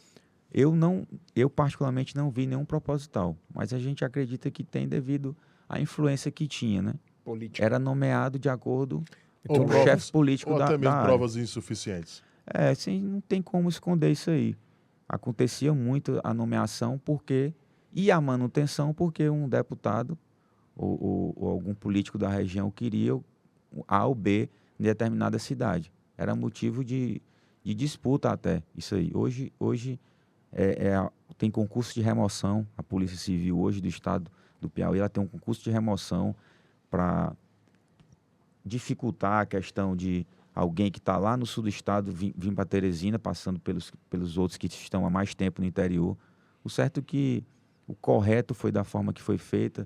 Eu particularmente não vi nenhum proposital, mas a gente acredita que tem devido à influência que tinha, né? Política. Era nomeado de acordo com Ou o provas, chefe político ou da até mesmo área. provas insuficientes. Sim, não tem como esconder isso aí. Acontecia muito a nomeação e a manutenção porque um deputado ou algum político da região queria A ou B em determinada cidade. Era motivo de disputa até, isso aí. Hoje tem concurso de remoção, a Polícia Civil hoje do Estado do Piauí, ela tem um concurso de remoção para dificultar a questão de alguém que está lá no sul do estado vir para Teresina, passando pelos outros que estão há mais tempo no interior. O certo é que o correto foi da forma que foi feita,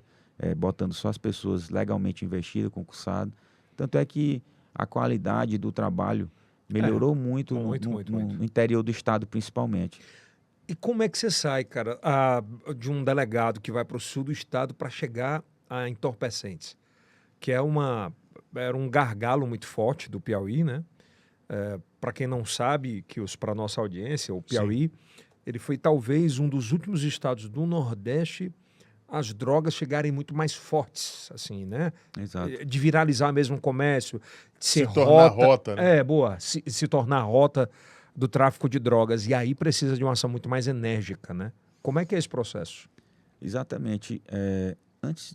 botando só as pessoas legalmente investidas, concursadas. Tanto é que a qualidade do trabalho melhorou muito no interior do estado, principalmente. E como é que você sai, cara, de um delegado que vai para o sul do estado para chegar a entorpecentes? Que era um gargalo muito forte do Piauí, né? Para quem não sabe, para nossa audiência, o Piauí, ele foi talvez um dos últimos estados do Nordeste as drogas chegarem muito mais fortes, assim, né? Exato. De viralizar mesmo o comércio, de ser se tornar rota, né? Se tornar rota do tráfico de drogas. E aí precisa de uma ação muito mais enérgica, né? Como é que é esse processo? Exatamente. Antes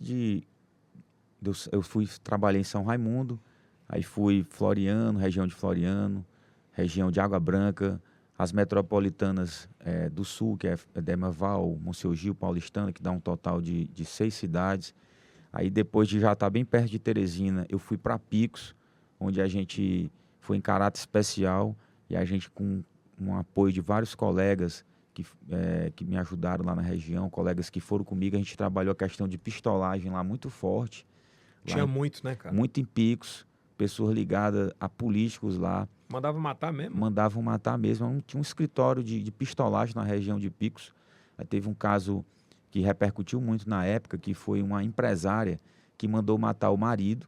eu trabalhei em São Raimundo, aí fui Floriano, região de Floriano, região de Água Branca, as metropolitanas do sul, que é Demaval, Monsenhor Gil, Paulistana, que dá um total de 6 cidades. Aí depois de já estar bem perto de Teresina, eu fui para Picos, onde a gente foi em caráter especial e a gente com um apoio de vários colegas que me ajudaram lá na região, colegas que foram comigo, a gente trabalhou a questão de pistolagem lá muito forte. Tinha muito, né, cara? Muito em Picos, pessoas ligadas a políticos lá. Mandavam matar mesmo? Mandavam matar mesmo. Tinha um escritório de pistolagem na região de Picos. Aí teve um caso que repercutiu muito na época, que foi uma empresária que mandou matar o marido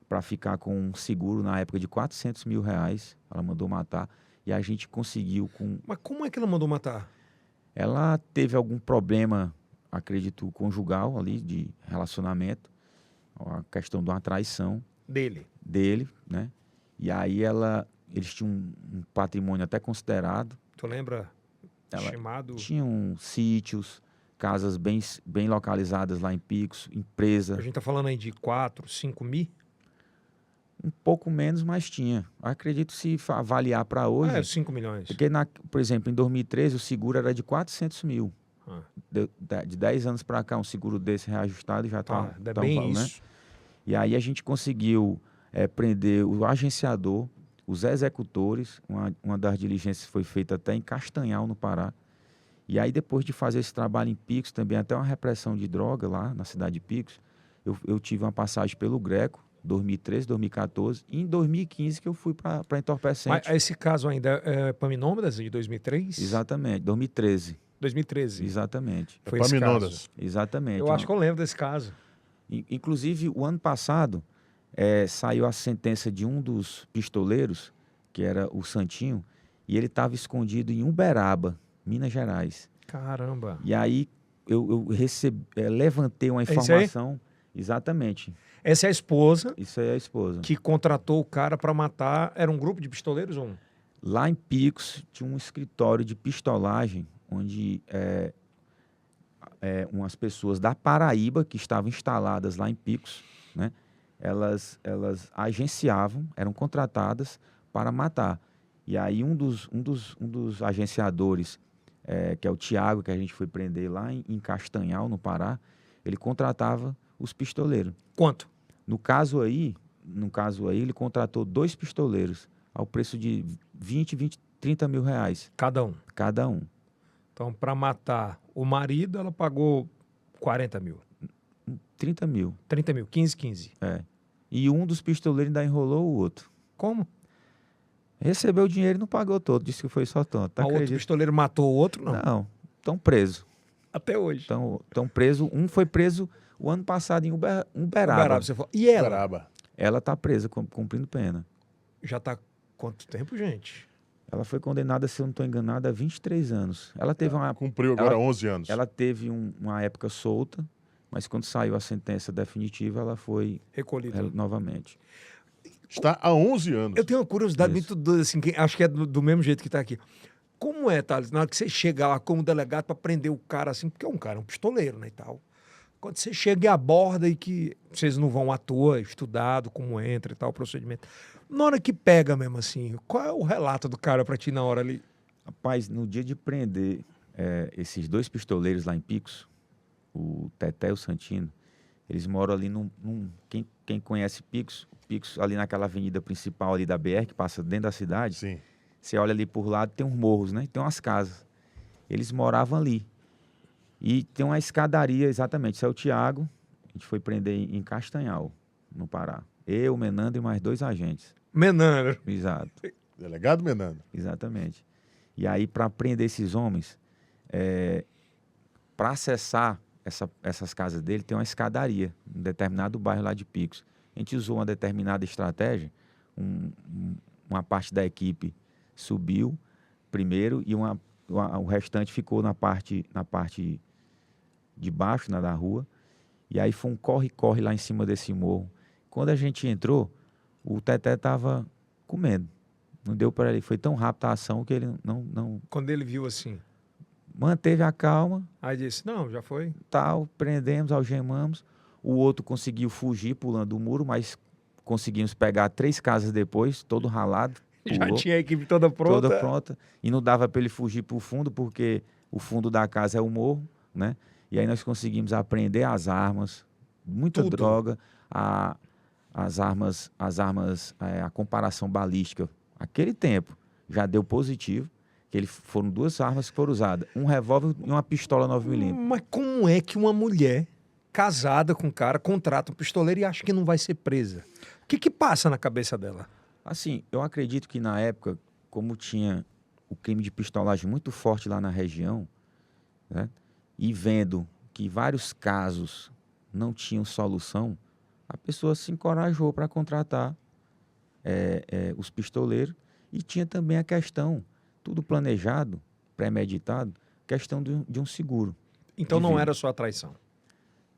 para ficar com um seguro na época de R$400 mil. Ela mandou matar e a gente conseguiu com... Mas como é que ela mandou matar? Ela teve algum problema, acredito, conjugal ali, de relacionamento, a questão de uma traição. Dele, né? E aí eles tinham um patrimônio até considerado. Tu lembra? Tinham sítios, casas bem localizadas lá em Picos, empresa. A gente tá falando aí de 4, 5 mil? Um pouco menos, mas tinha. Acredito se avaliar para hoje... 5 milhões. Porque, por exemplo, em 2013 o seguro era de R$400 mil. De 10 anos para cá, um seguro desse reajustado já está bem valendo, isso. Né? E aí a gente conseguiu prender o agenciador, os executores. Uma das diligências foi feita até em Castanhal, no Pará. E aí, depois de fazer esse trabalho em Picos, também até uma repressão de droga lá na cidade de Picos, eu tive uma passagem pelo Greco, 2013, 2014, e em 2015 que eu fui para entorpecente. Mas esse caso ainda é Epaminondas, de 2003? Exatamente, 2013. 2013. Exatamente. Foi Epaminondas. Exatamente. Eu acho que eu lembro desse caso. Inclusive, o ano passado, saiu a sentença de um dos pistoleiros, que era o Santinho, e ele estava escondido em Uberaba, Minas Gerais. Caramba! E aí eu levantei uma informação. Exatamente. Essa é a esposa. Isso aí é a esposa. Que contratou o cara para matar. Era um grupo de pistoleiros ou um? Lá em Picos tinha um escritório de pistolagem, onde umas pessoas da Paraíba que estavam instaladas lá em Picos, né? Elas agenciavam, eram contratadas para matar. E aí um dos agenciadores, que é o Tiago, que a gente foi prender lá em Castanhal, no Pará, ele contratava os pistoleiros. Quanto? No caso aí, ele contratou 2 pistoleiros ao preço de 30 mil reais. Cada um? Cada um. Então, para matar o marido, ela pagou 40 mil. 30 mil. 30 mil, 15. E um dos pistoleiros ainda enrolou o outro. Como? Recebeu o dinheiro e não pagou todo, disse que foi só tanto. O outro pistoleiro matou o outro, não? Não, estão presos. Até hoje. Estão presos. Um foi preso o ano passado em Uberaba. E ela? Uberaba. Ela está presa, cumprindo pena. Já está quanto tempo, gente? Ela foi condenada, se eu não estou enganado, a 23 anos. Ela teve cumpriu agora 11 anos. Ela teve uma época solta, mas quando saiu a sentença definitiva, ela foi recolhida novamente. Está há 11 anos. Eu tenho uma curiosidade muito doida, assim, acho que é do mesmo jeito que está aqui. Como é, Thales, na hora que você chega lá como delegado para prender o cara, assim, porque é um pistoleiro, né, e tal. Quando você chega e aborda e que vocês não vão à toa, estudado, como entra e tal, o procedimento. Na hora que pega mesmo assim, qual é o relato do cara pra ti na hora ali? Rapaz, no dia de prender esses 2 pistoleiros lá em Picos, o Teté e o Santino, eles moram ali quem conhece Picos ali naquela avenida principal ali da BR, que passa dentro da cidade. Sim. Você olha ali por lado, tem uns morros, né? Tem umas casas. Eles moravam ali. E tem uma escadaria, exatamente. Isso é o Thiago. A gente foi prender em Castanhal, no Pará. Eu, Menandro e mais 2 agentes. Menandro. Exato. Delegado Menandro. Exatamente. E aí, para prender esses homens, para acessar essas casas dele, tem uma escadaria, em um determinado bairro lá de Picos. A gente usou uma determinada estratégia, uma parte da equipe subiu primeiro e o restante ficou na parte de baixo, da rua. E aí foi um corre-corre lá em cima desse morro. Quando a gente entrou, o Teté estava comendo. Não deu para ele. Foi tão rápida a ação que ele não Quando ele viu assim, manteve a calma, aí disse, não, já foi. tal, prendemos, algemamos. O outro conseguiu fugir pulando o muro, mas conseguimos pegar 3 casas depois, todo ralado. Já Pulou, tinha a equipe toda pronta. toda pronta. E não dava para ele fugir para o fundo, porque o fundo da casa é o morro, né? E aí nós conseguimos apreender as armas, muita Tudo. droga, as armas, a comparação balística. Aquele tempo já deu positivo, que foram 2 armas que foram usadas, um revólver e uma pistola 9mm. Mas como é que uma mulher casada com um cara contrata um pistoleiro e acha que não vai ser presa? O que passa na cabeça dela? Assim, eu acredito que na época, como tinha o crime de pistolagem muito forte lá na região, né, e vendo que vários casos não tinham solução, a pessoa se encorajou para contratar os pistoleiros. E tinha também a questão, tudo planejado, premeditado, questão de um seguro. Então de não vida. era só traição.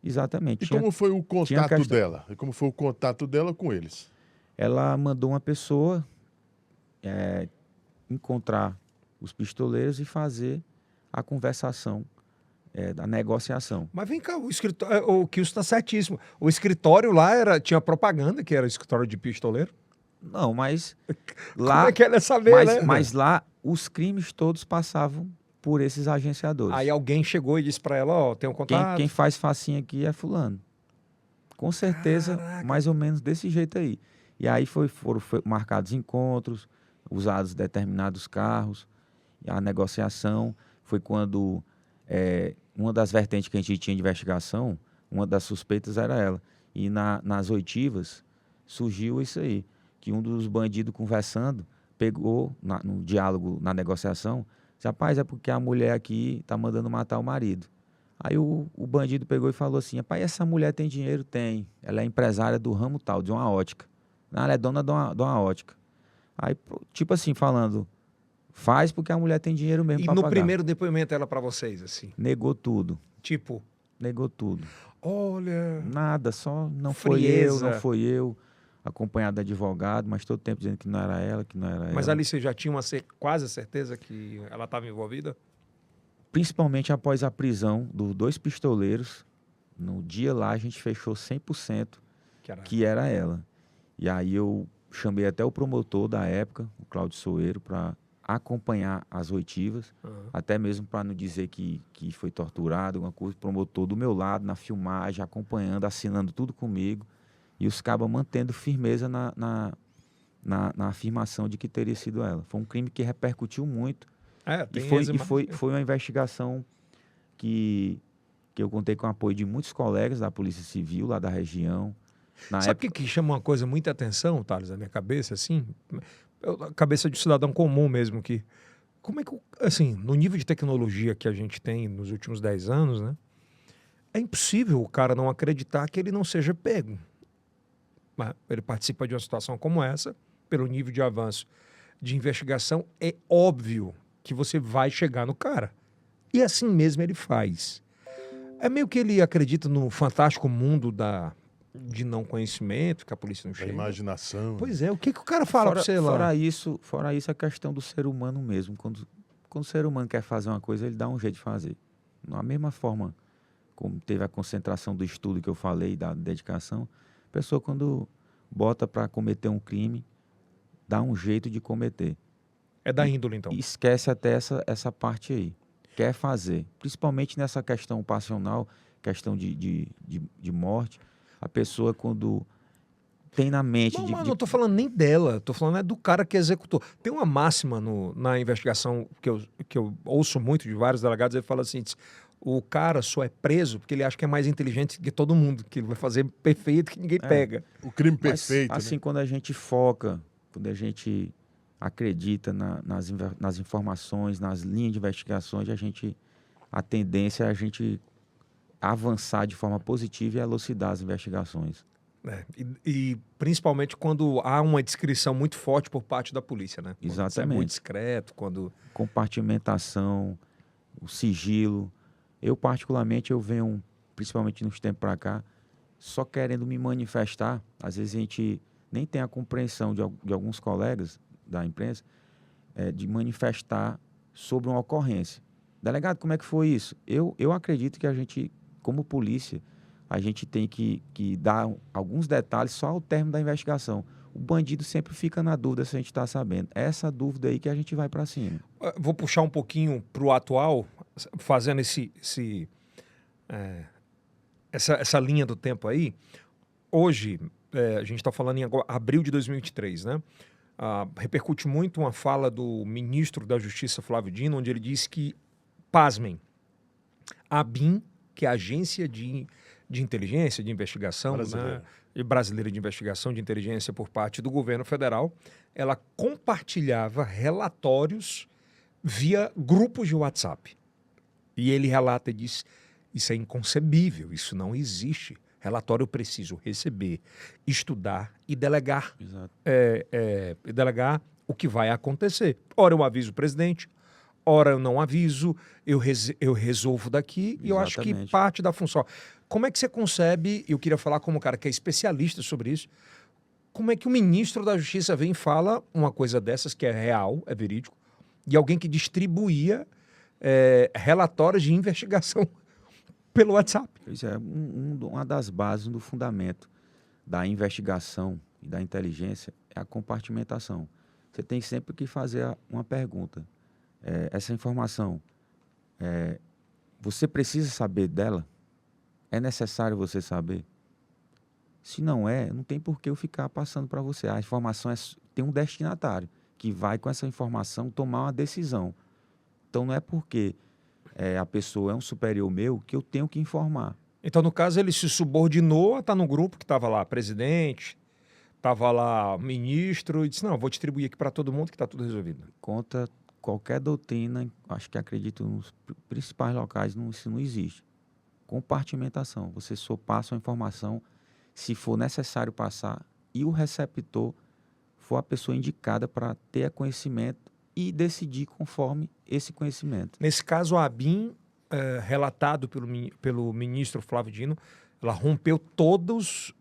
Exatamente. E como foi o contato questão- dela? E como foi o contato dela com eles? Ela mandou uma pessoa encontrar os pistoleiros e fazer a conversação, da negociação. Mas vem cá, o escritório, o Kilson está certíssimo. O escritório lá tinha propaganda que era escritório de pistoleiro. Não, mas Como lá, é que ela ia saber, mas, né? mas lá os crimes todos passavam por esses agenciadores. Aí alguém chegou e disse para ela, ó, tem um contato. Quem faz facinho aqui é fulano. Com certeza, Caraca. mais ou menos desse jeito aí. E aí foram marcados encontros, usados determinados carros, e a negociação foi quando uma das vertentes que a gente tinha de investigação, uma das suspeitas era ela. E nas oitivas surgiu isso aí, que um dos bandidos conversando, pegou no diálogo, na negociação, disse, rapaz, é porque a mulher aqui está mandando matar o marido. Aí o bandido pegou e falou assim, rapaz, essa mulher tem dinheiro? Tem. Ela é empresária do ramo tal, de uma ótica. Não, ela é dona de uma ótica. Aí, tipo assim, falando, faz porque a mulher tem dinheiro mesmo E para no pagar. primeiro depoimento ela para vocês, assim, Negou tudo. tipo, Negou tudo. olha, Nada, só não Frieza. foi eu, acompanhado de advogado, mas todo tempo dizendo que não era ela, que não era ela. mas ali você já tinha quase certeza que ela estava envolvida? Principalmente após a prisão dos 2 pistoleiros, no dia lá a gente fechou 100% que era ela. E aí eu chamei até o promotor da época, o Cláudio Soeiro, para acompanhar as oitivas, Uhum. até mesmo para não dizer que foi torturado, alguma coisa, o promotor do meu lado, na filmagem, acompanhando, assinando tudo comigo, e os cabas mantendo firmeza na afirmação de que teria sido ela. Foi um crime que repercutiu muito, Tem foi uma investigação que eu contei com o apoio de muitos colegas da Polícia Civil, lá da região. Sabe o que chama uma coisa muita atenção, Thales, na minha cabeça, assim? A cabeça de cidadão comum mesmo, que... Como é que, assim, no nível de tecnologia que a gente tem nos últimos 10 anos, né? É impossível o cara não acreditar que ele não seja pego. Mas ele participa de uma situação como essa, pelo nível de avanço de investigação, é óbvio que você vai chegar no cara. E assim mesmo ele faz. É meio que ele acredita no fantástico mundo de não conhecimento, que a polícia não Da chega. imaginação. Pois é, o que o cara fala pra você lá? Fora isso, a questão do ser humano mesmo. Quando o ser humano quer fazer uma coisa, ele dá um jeito de fazer. Da mesma forma como teve a concentração do estudo que eu falei, da dedicação, a pessoa quando bota para cometer um crime, dá um jeito de cometer. É da índole, então. E esquece até essa parte aí. Quer fazer. Principalmente nessa questão passional, questão de morte. A pessoa, quando tem na mente... Não tô falando nem dela, tô falando do cara que executou. Tem uma máxima na investigação que eu ouço muito de vários delegados, ele fala assim, o cara só é preso porque ele acha que é mais inteligente que todo mundo, que ele vai fazer perfeito que ninguém pega. O crime perfeito, assim, quando a gente foca, quando a gente acredita nas informações, nas linhas de investigações, a tendência é a gente avançar de forma positiva e elucidar as investigações. E principalmente quando há uma descrição muito forte por parte da polícia, né? Quando Exatamente. é muito discreto, quando... Compartimentação, o sigilo. Eu, particularmente, eu venho, principalmente nos tempos para cá, só querendo me manifestar. Às vezes a gente nem tem a compreensão de alguns colegas da imprensa de manifestar sobre uma ocorrência. Delegado, como é que foi isso? Eu acredito que a gente, como polícia, a gente tem que dar alguns detalhes só ao término da investigação. O bandido sempre fica na dúvida se a gente está sabendo. É essa dúvida aí que a gente vai para cima. Vou puxar um pouquinho para o atual, fazendo essa linha do tempo aí. Hoje, a gente está falando em abril de 2023, né? Repercute muito uma fala do ministro da Justiça, Flávio Dino, onde ele disse que, pasmem, a ABIN, que é a Agência de Inteligência, de Investigação, brasileira de Investigação de Inteligência por parte do governo federal, ela compartilhava relatórios via grupos de WhatsApp. E ele relata e diz, isso é inconcebível, isso não existe. Relatório eu preciso receber, estudar e delegar. Exato. Delegar o que vai acontecer. Ora eu aviso o presidente, ora eu não aviso, eu resolvo daqui. Exatamente. E eu acho que parte da função... Como é que você concebe, eu queria falar como um cara que é especialista sobre isso, como é que o ministro da Justiça vem e fala uma coisa dessas que é real, é verídico, e alguém que distribuía relatórios de investigação pelo WhatsApp? Pois é, uma das bases do fundamento da investigação e da inteligência é a compartimentação. Você tem sempre que fazer uma pergunta. Essa informação, você precisa saber dela? É necessário você saber? Se não não tem por que eu ficar passando para você. A informação tem um destinatário que vai com essa informação tomar uma decisão. Então não é porque a pessoa é um superior meu que eu tenho que informar. Então, no caso, ele se subordinou a estar no grupo que estava lá presidente, estava lá ministro, e disse, não, vou distribuir aqui para todo mundo que está tudo resolvido. Contra qualquer doutrina, acho que acredito nos principais locais, isso não existe. Compartimentação, você só passa a informação se for necessário passar e o receptor for a pessoa indicada para ter conhecimento e decidir conforme esse conhecimento. Nesse caso, a ABIN, relatado pelo ministro Flávio Dino, ela rompeu todos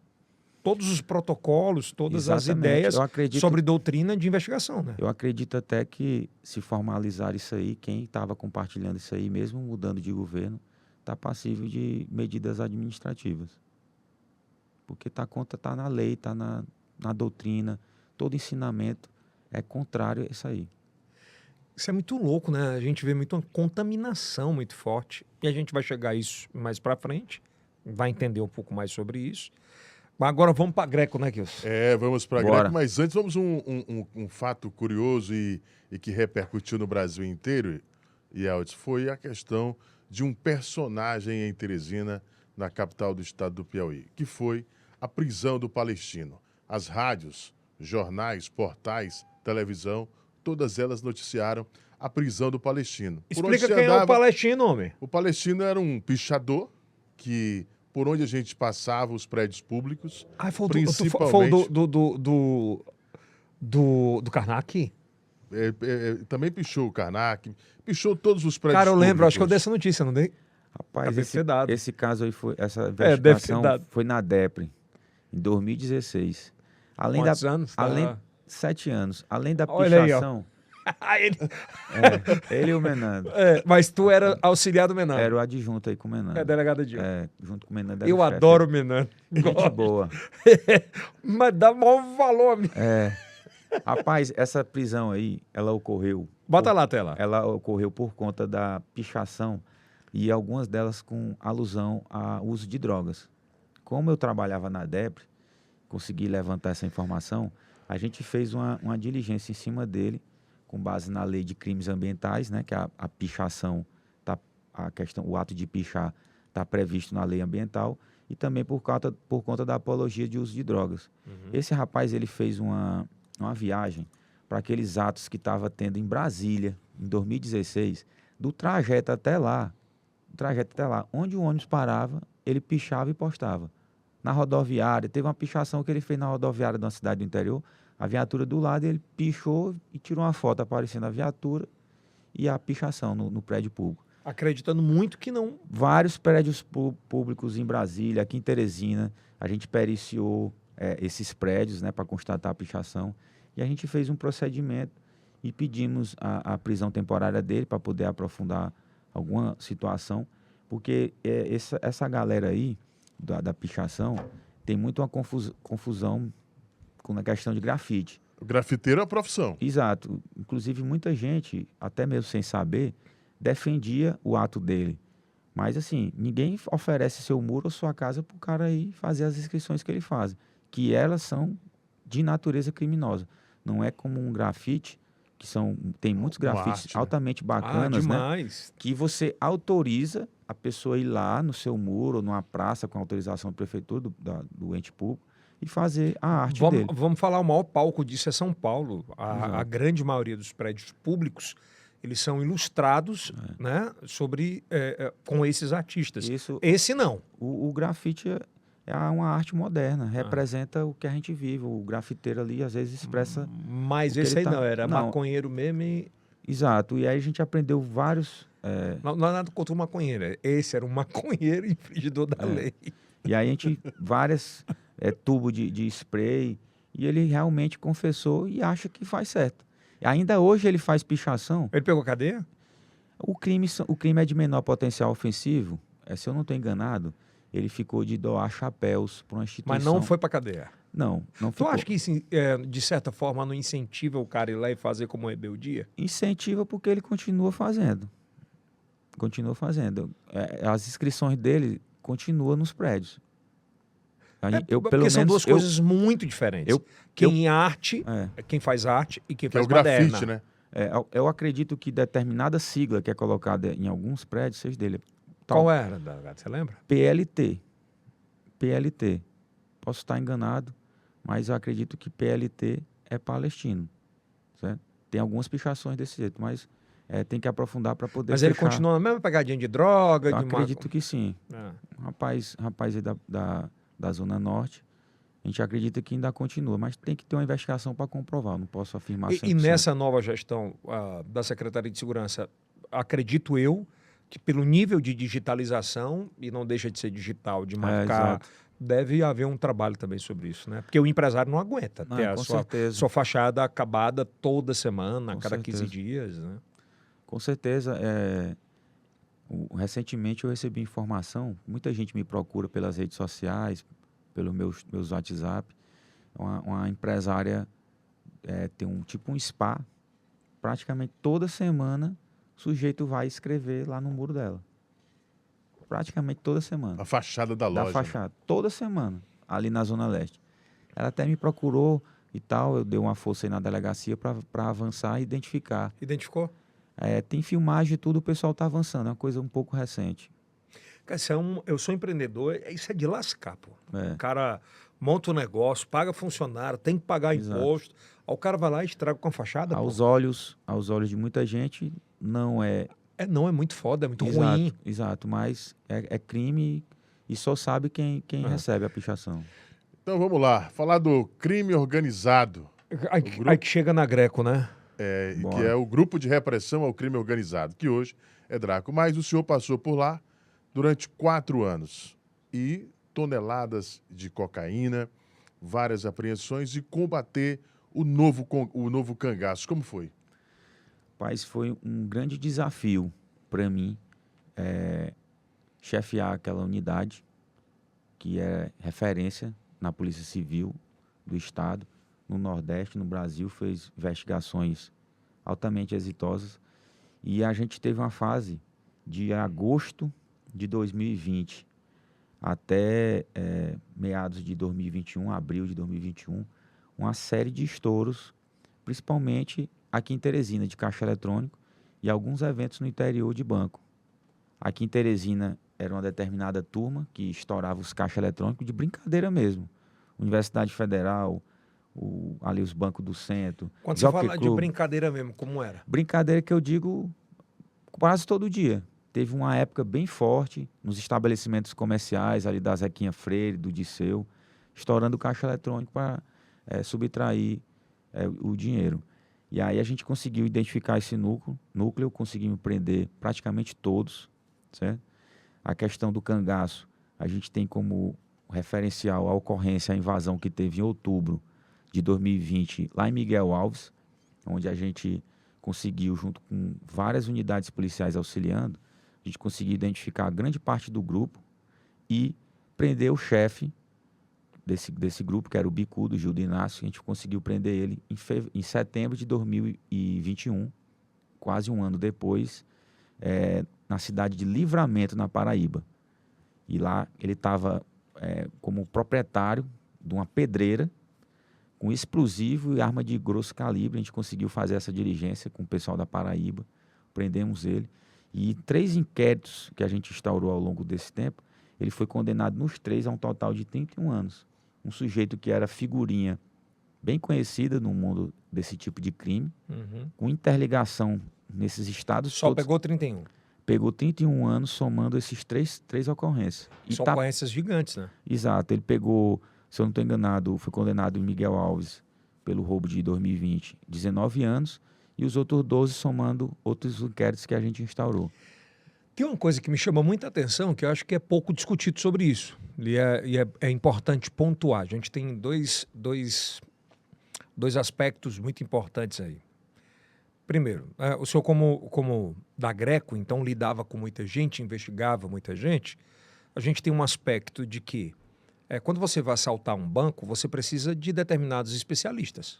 os protocolos, todas Exatamente. as ideias sobre doutrina de investigação, né? Eu acredito até que, se formalizar isso aí, quem estava compartilhando isso aí, mesmo mudando de governo, está passível de medidas administrativas. Porque está na lei, está na doutrina, todo ensinamento é contrário a isso aí. Isso é muito louco, né? A gente vê muita contaminação muito forte, e a gente vai chegar a isso mais para frente, vai entender um pouco mais sobre isso. Mas agora vamos para Greco, né, Kilson? Vamos para Greco, mas antes vamos um fato curioso e que repercutiu no Brasil inteiro, e Eldes, foi a questão de um personagem em Teresina, na capital do estado do Piauí, que foi a prisão do palestino. As rádios, jornais, portais, televisão, todas elas noticiaram a prisão do palestino. Explica quem é o palestino, homem. O palestino era um pichador que, por onde a gente passava, os prédios públicos, principalmente... do Karnak? Também pichou o Karnak, pichou todos os prédios Cara, eu lembro, públicos. acho que eu dei essa notícia, não dei? Rapaz, esse caso aí essa deve ter investigação dado. foi na DEPRE, em 2016. Quantos anos? 7 anos. Além da Olha pichação, Ele e o Menando. Mas tu era auxiliar do Menando. Era o adjunto aí com o Menando. É delegado de junto com o Menando. Eu adoro o Menando. Gente boa. Mas dá maior valor, amigo. Rapaz, essa prisão aí, ela ocorreu... Bota lá a tela. Ela ocorreu por conta da pichação e algumas delas com alusão ao uso de drogas. Como eu trabalhava na DEPRE, consegui levantar essa informação, a gente fez uma diligência em cima dele, com base na lei de crimes ambientais, né, que a pichação, o ato de pichar está previsto na lei ambiental, e também por conta da apologia de uso de drogas. Esse rapaz, ele fez uma viagem para aqueles atos que estava tendo em Brasília, em 2016, do trajeto até lá, onde o ônibus parava, ele pichava e postava. Na rodoviária, teve uma pichação que ele fez na rodoviária de uma cidade do interior, a viatura do lado, ele pichou e tirou uma foto aparecendo a viatura e a pichação no prédio público. Acreditando muito que não... Vários prédios públicos em Brasília, aqui em Teresina, a gente periciou esses prédios, né, para constatar a pichação. E a gente fez um procedimento e pedimos a prisão temporária dele para poder aprofundar alguma situação, porque essa galera aí, da pichação, tem muito uma confusão com a questão de grafite. O grafiteiro é a profissão. Exato. Inclusive, muita gente, até mesmo sem saber, defendia o ato dele. Mas, assim, ninguém oferece seu muro ou sua casa para o cara aí fazer as inscrições que ele faz, que elas são de natureza criminosa. Não é como um grafite, tem muitos grafites arte, né? altamente bacanas, demais. Né? Que você autoriza a pessoa ir lá no seu muro, ou numa praça com autorização da prefeitura, do ente público, e fazer a arte dele. Vamos falar, o maior palco disso é São Paulo. A grande maioria dos prédios públicos, eles são ilustrados, né, com esses artistas. Esse não. O grafite é uma arte moderna, representa o que a gente vive. O grafiteiro ali, às vezes, expressa... Mas esse aí não, era maconheiro mesmo e... Exato, e aí a gente aprendeu vários... Não é nada contra o maconheiro, esse era um maconheiro infringidor da lei. E aí a gente, várias tubos de spray, e ele realmente confessou e acha que faz certo. E ainda hoje ele faz pichação. Ele pegou cadeia? O crime é de menor potencial ofensivo, se eu não estou enganado, ele ficou de doar chapéus para uma instituição. Mas não foi para cadeia? Não ficou. Tu acha que isso, de certa forma, não incentiva o cara ir lá e fazer como rebeldia? Incentiva porque ele continua fazendo. As inscrições dele continuam nos prédios. Porque são duas coisas muito diferentes. Quem faz arte e quem faz grafite, baderna. né? Eu acredito que determinada sigla que é colocada em alguns prédios seja dele. Qual era, você lembra? PLT. Posso estar enganado, mas eu acredito que PLT é palestino. Certo? Tem algumas pichações desse jeito, mas tem que aprofundar para poder Mas ele continua na mesma pegadinha de droga? Acredito que sim. Um rapaz aí da Zona Norte, a gente acredita que ainda continua, mas tem que ter uma investigação para comprovar, não posso afirmar 100%. E nessa nova gestão da Secretaria de Segurança, acredito eu, que pelo nível de digitalização, e não deixa de ser digital, de marcar, deve haver um trabalho também sobre isso, né? Porque o empresário não aguenta ter a sua fachada acabada toda semana, a cada 15 dias, né? Com certeza. Recentemente eu recebi informação, muita gente me procura pelas redes sociais, pelos meus WhatsApp, uma empresária tem um spa, praticamente toda semana o sujeito vai escrever lá no muro dela. Praticamente toda semana. A fachada da loja. Fachada, toda semana, ali na Zona Leste. Ela até me procurou e tal, eu dei uma força aí na delegacia para avançar e identificar. Identificou? Tem filmagem e tudo, o pessoal está avançando, é uma coisa um pouco recente. Eu sou empreendedor, isso é de lascar, pô. O cara monta um negócio, paga funcionário, tem que pagar imposto, aí o cara vai lá e estraga com a fachada, aos olhos de muita gente, não é... Não, é muito foda, é muito ruim. Exato, mas é crime e só sabe quem recebe a pichação. Então vamos lá, falar do crime organizado. Aí que chega na Greco, né? Que é o Grupo de Repressão ao Crime Organizado, que hoje é Draco. Mas o senhor passou por lá durante 4 anos. E toneladas de cocaína, várias apreensões e combater o novo cangaço. Como foi? Rapaz, foi um grande desafio para mim chefiar aquela unidade que é referência na Polícia Civil do Estado, no Nordeste, no Brasil, fez investigações altamente exitosas. E a gente teve uma fase de agosto de 2020 até meados de 2021, abril de 2021, uma série de estouros, principalmente aqui em Teresina, de caixa eletrônico, e alguns eventos no interior de banco. Aqui em Teresina era uma determinada turma que estourava os caixas eletrônicos de brincadeira mesmo. Universidade Federal, ali os bancos do centro. Quando você fala de brincadeira mesmo, como era? Brincadeira que eu digo quase todo dia. Teve uma época bem forte nos estabelecimentos comerciais, ali da Zequinha Freire, do Disseu, estourando o caixa eletrônico para subtrair o dinheiro. E aí a gente conseguiu identificar esse núcleo, conseguimos prender praticamente todos, certo? A questão do cangaço, a gente tem como referencial a ocorrência, a invasão que teve em outubro de 2020, lá em Miguel Alves, onde a gente conseguiu, junto com várias unidades policiais auxiliando, a gente conseguiu identificar grande parte do grupo e prender o chefe desse grupo, que era o Bicudo, Gildo Inácio. A gente conseguiu prender ele em setembro de 2021, quase um ano depois, na cidade de Livramento, na Paraíba. E lá ele estava como proprietário de uma pedreira com explosivo e arma de grosso calibre. A gente conseguiu fazer essa diligência com o pessoal da Paraíba, prendemos ele. E 3 inquéritos que a gente instaurou ao longo desse tempo, ele foi condenado nos 3 a um total de 31 anos. Um sujeito que era figurinha bem conhecida no mundo desse tipo de crime, com interligação nesses estados Só todos. Pegou 31? Pegou 31 anos, somando esses três ocorrências. E são ocorrências gigantes, né? Exato. Ele pegou, se eu não estou enganado, foi condenado em Miguel Alves pelo roubo de 2020, 19 anos, e os outros 12 somando outros inquéritos que a gente instaurou. Tem uma coisa que me chama muita atenção, que eu acho que é pouco discutido sobre isso, e é importante pontuar. A gente tem dois aspectos muito importantes aí. Primeiro, o senhor como da Greco, então lidava com muita gente, investigava muita gente, a gente tem um aspecto de que quando você vai assaltar um banco, você precisa de determinados especialistas.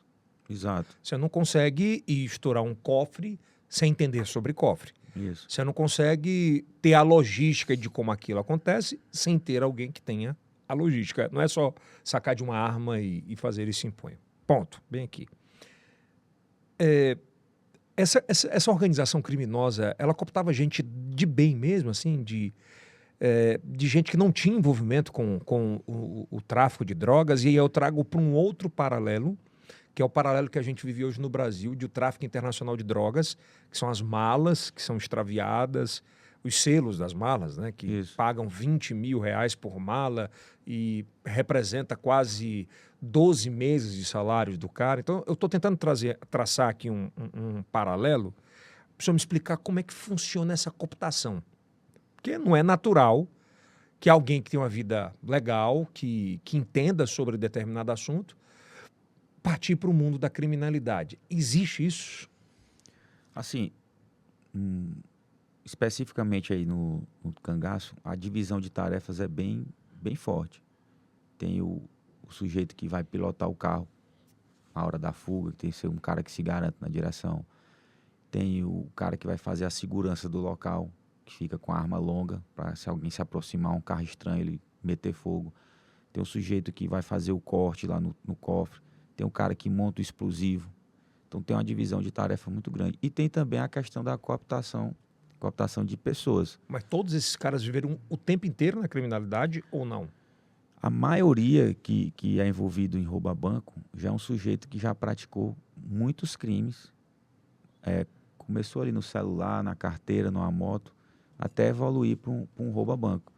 Exato. Você não consegue ir estourar um cofre sem entender sobre cofre. Isso. Você não consegue ter a logística de como aquilo acontece sem ter alguém que tenha a logística. Não é só sacar de uma arma e fazer isso em punho. Ponto. Bem aqui. Essa organização criminosa, ela cooptava gente de bem mesmo, assim, de gente que não tinha envolvimento com o tráfico de drogas. E aí eu trago para um outro paralelo, que é o paralelo que a gente vive hoje no Brasil, de o tráfico internacional de drogas, que são as malas que são extraviadas, os selos das malas, né, que Isso. pagam 20 mil reais por mala e representa quase 12 meses de salários do cara. Então, eu estou tentando traçar aqui um paralelo para o senhor me explicar como é que funciona essa cooptação. Porque não é natural que alguém que tem uma vida legal, que entenda sobre determinado assunto, partir para o mundo da criminalidade. Existe isso? Assim, especificamente aí no cangaço, a divisão de tarefas é bem forte. Tem o sujeito que vai pilotar o carro na hora da fuga, que tem que ser um cara que se garante na direção. Tem o cara que vai fazer a segurança do local, que fica com a arma longa, para se alguém se aproximar, um carro estranho, ele meter fogo. Tem o sujeito que vai fazer o corte lá no cofre. Tem um cara que monta o explosivo. Então tem uma divisão de tarefa muito grande. E tem também a questão da cooptação de pessoas. Mas todos esses caras viveram o tempo inteiro na criminalidade ou não? A maioria que é envolvido em roubo a banco já é um sujeito que já praticou muitos crimes. Começou ali no celular, na carteira, numa moto, até evoluir para um roubo a banco.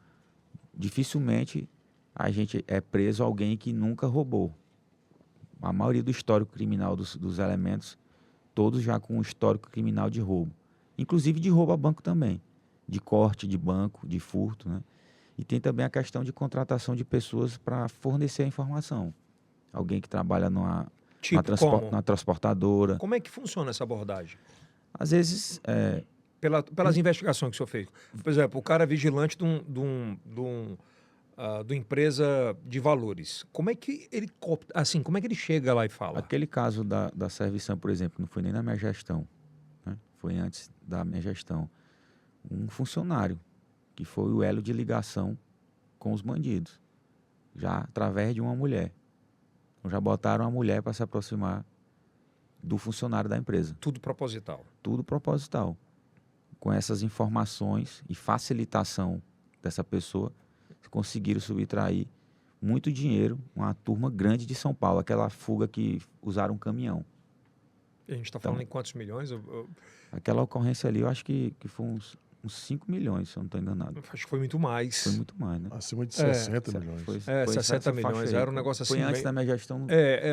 Dificilmente a gente é preso alguém que nunca roubou. A maioria do histórico criminal dos elementos, todos já com um histórico criminal de roubo. Inclusive de roubo a banco também. De corte de banco, de furto, né? E tem também a questão de contratação de pessoas para fornecer a informação. Alguém que trabalha na transportadora. Como é que funciona essa abordagem? Às vezes... Pelas investigações que o senhor fez. Por exemplo, o cara é vigilante de uma empresa de valores. Como é que ele assim, como é que ele chega lá e fala? Aquele caso da Serviçam, por exemplo, não foi nem na minha gestão, né? Foi antes da minha gestão. Um funcionário que foi o elo de ligação com os bandidos, já através de uma mulher. Então, já botaram a mulher para se aproximar do funcionário da empresa. Tudo proposital. Tudo proposital. Com essas informações e facilitação dessa pessoa, conseguiram subtrair muito dinheiro, uma turma grande de São Paulo, aquela fuga que usaram um caminhão. E a gente está falando em quantos milhões? Aquela ocorrência ali, eu acho que foi uns 5 milhões, se eu não estou enganado. Acho que foi muito mais. Foi muito mais, né? Acima de 60 milhões. Foi 60 milhões. Era um negócio assim. Foi antes da minha gestão,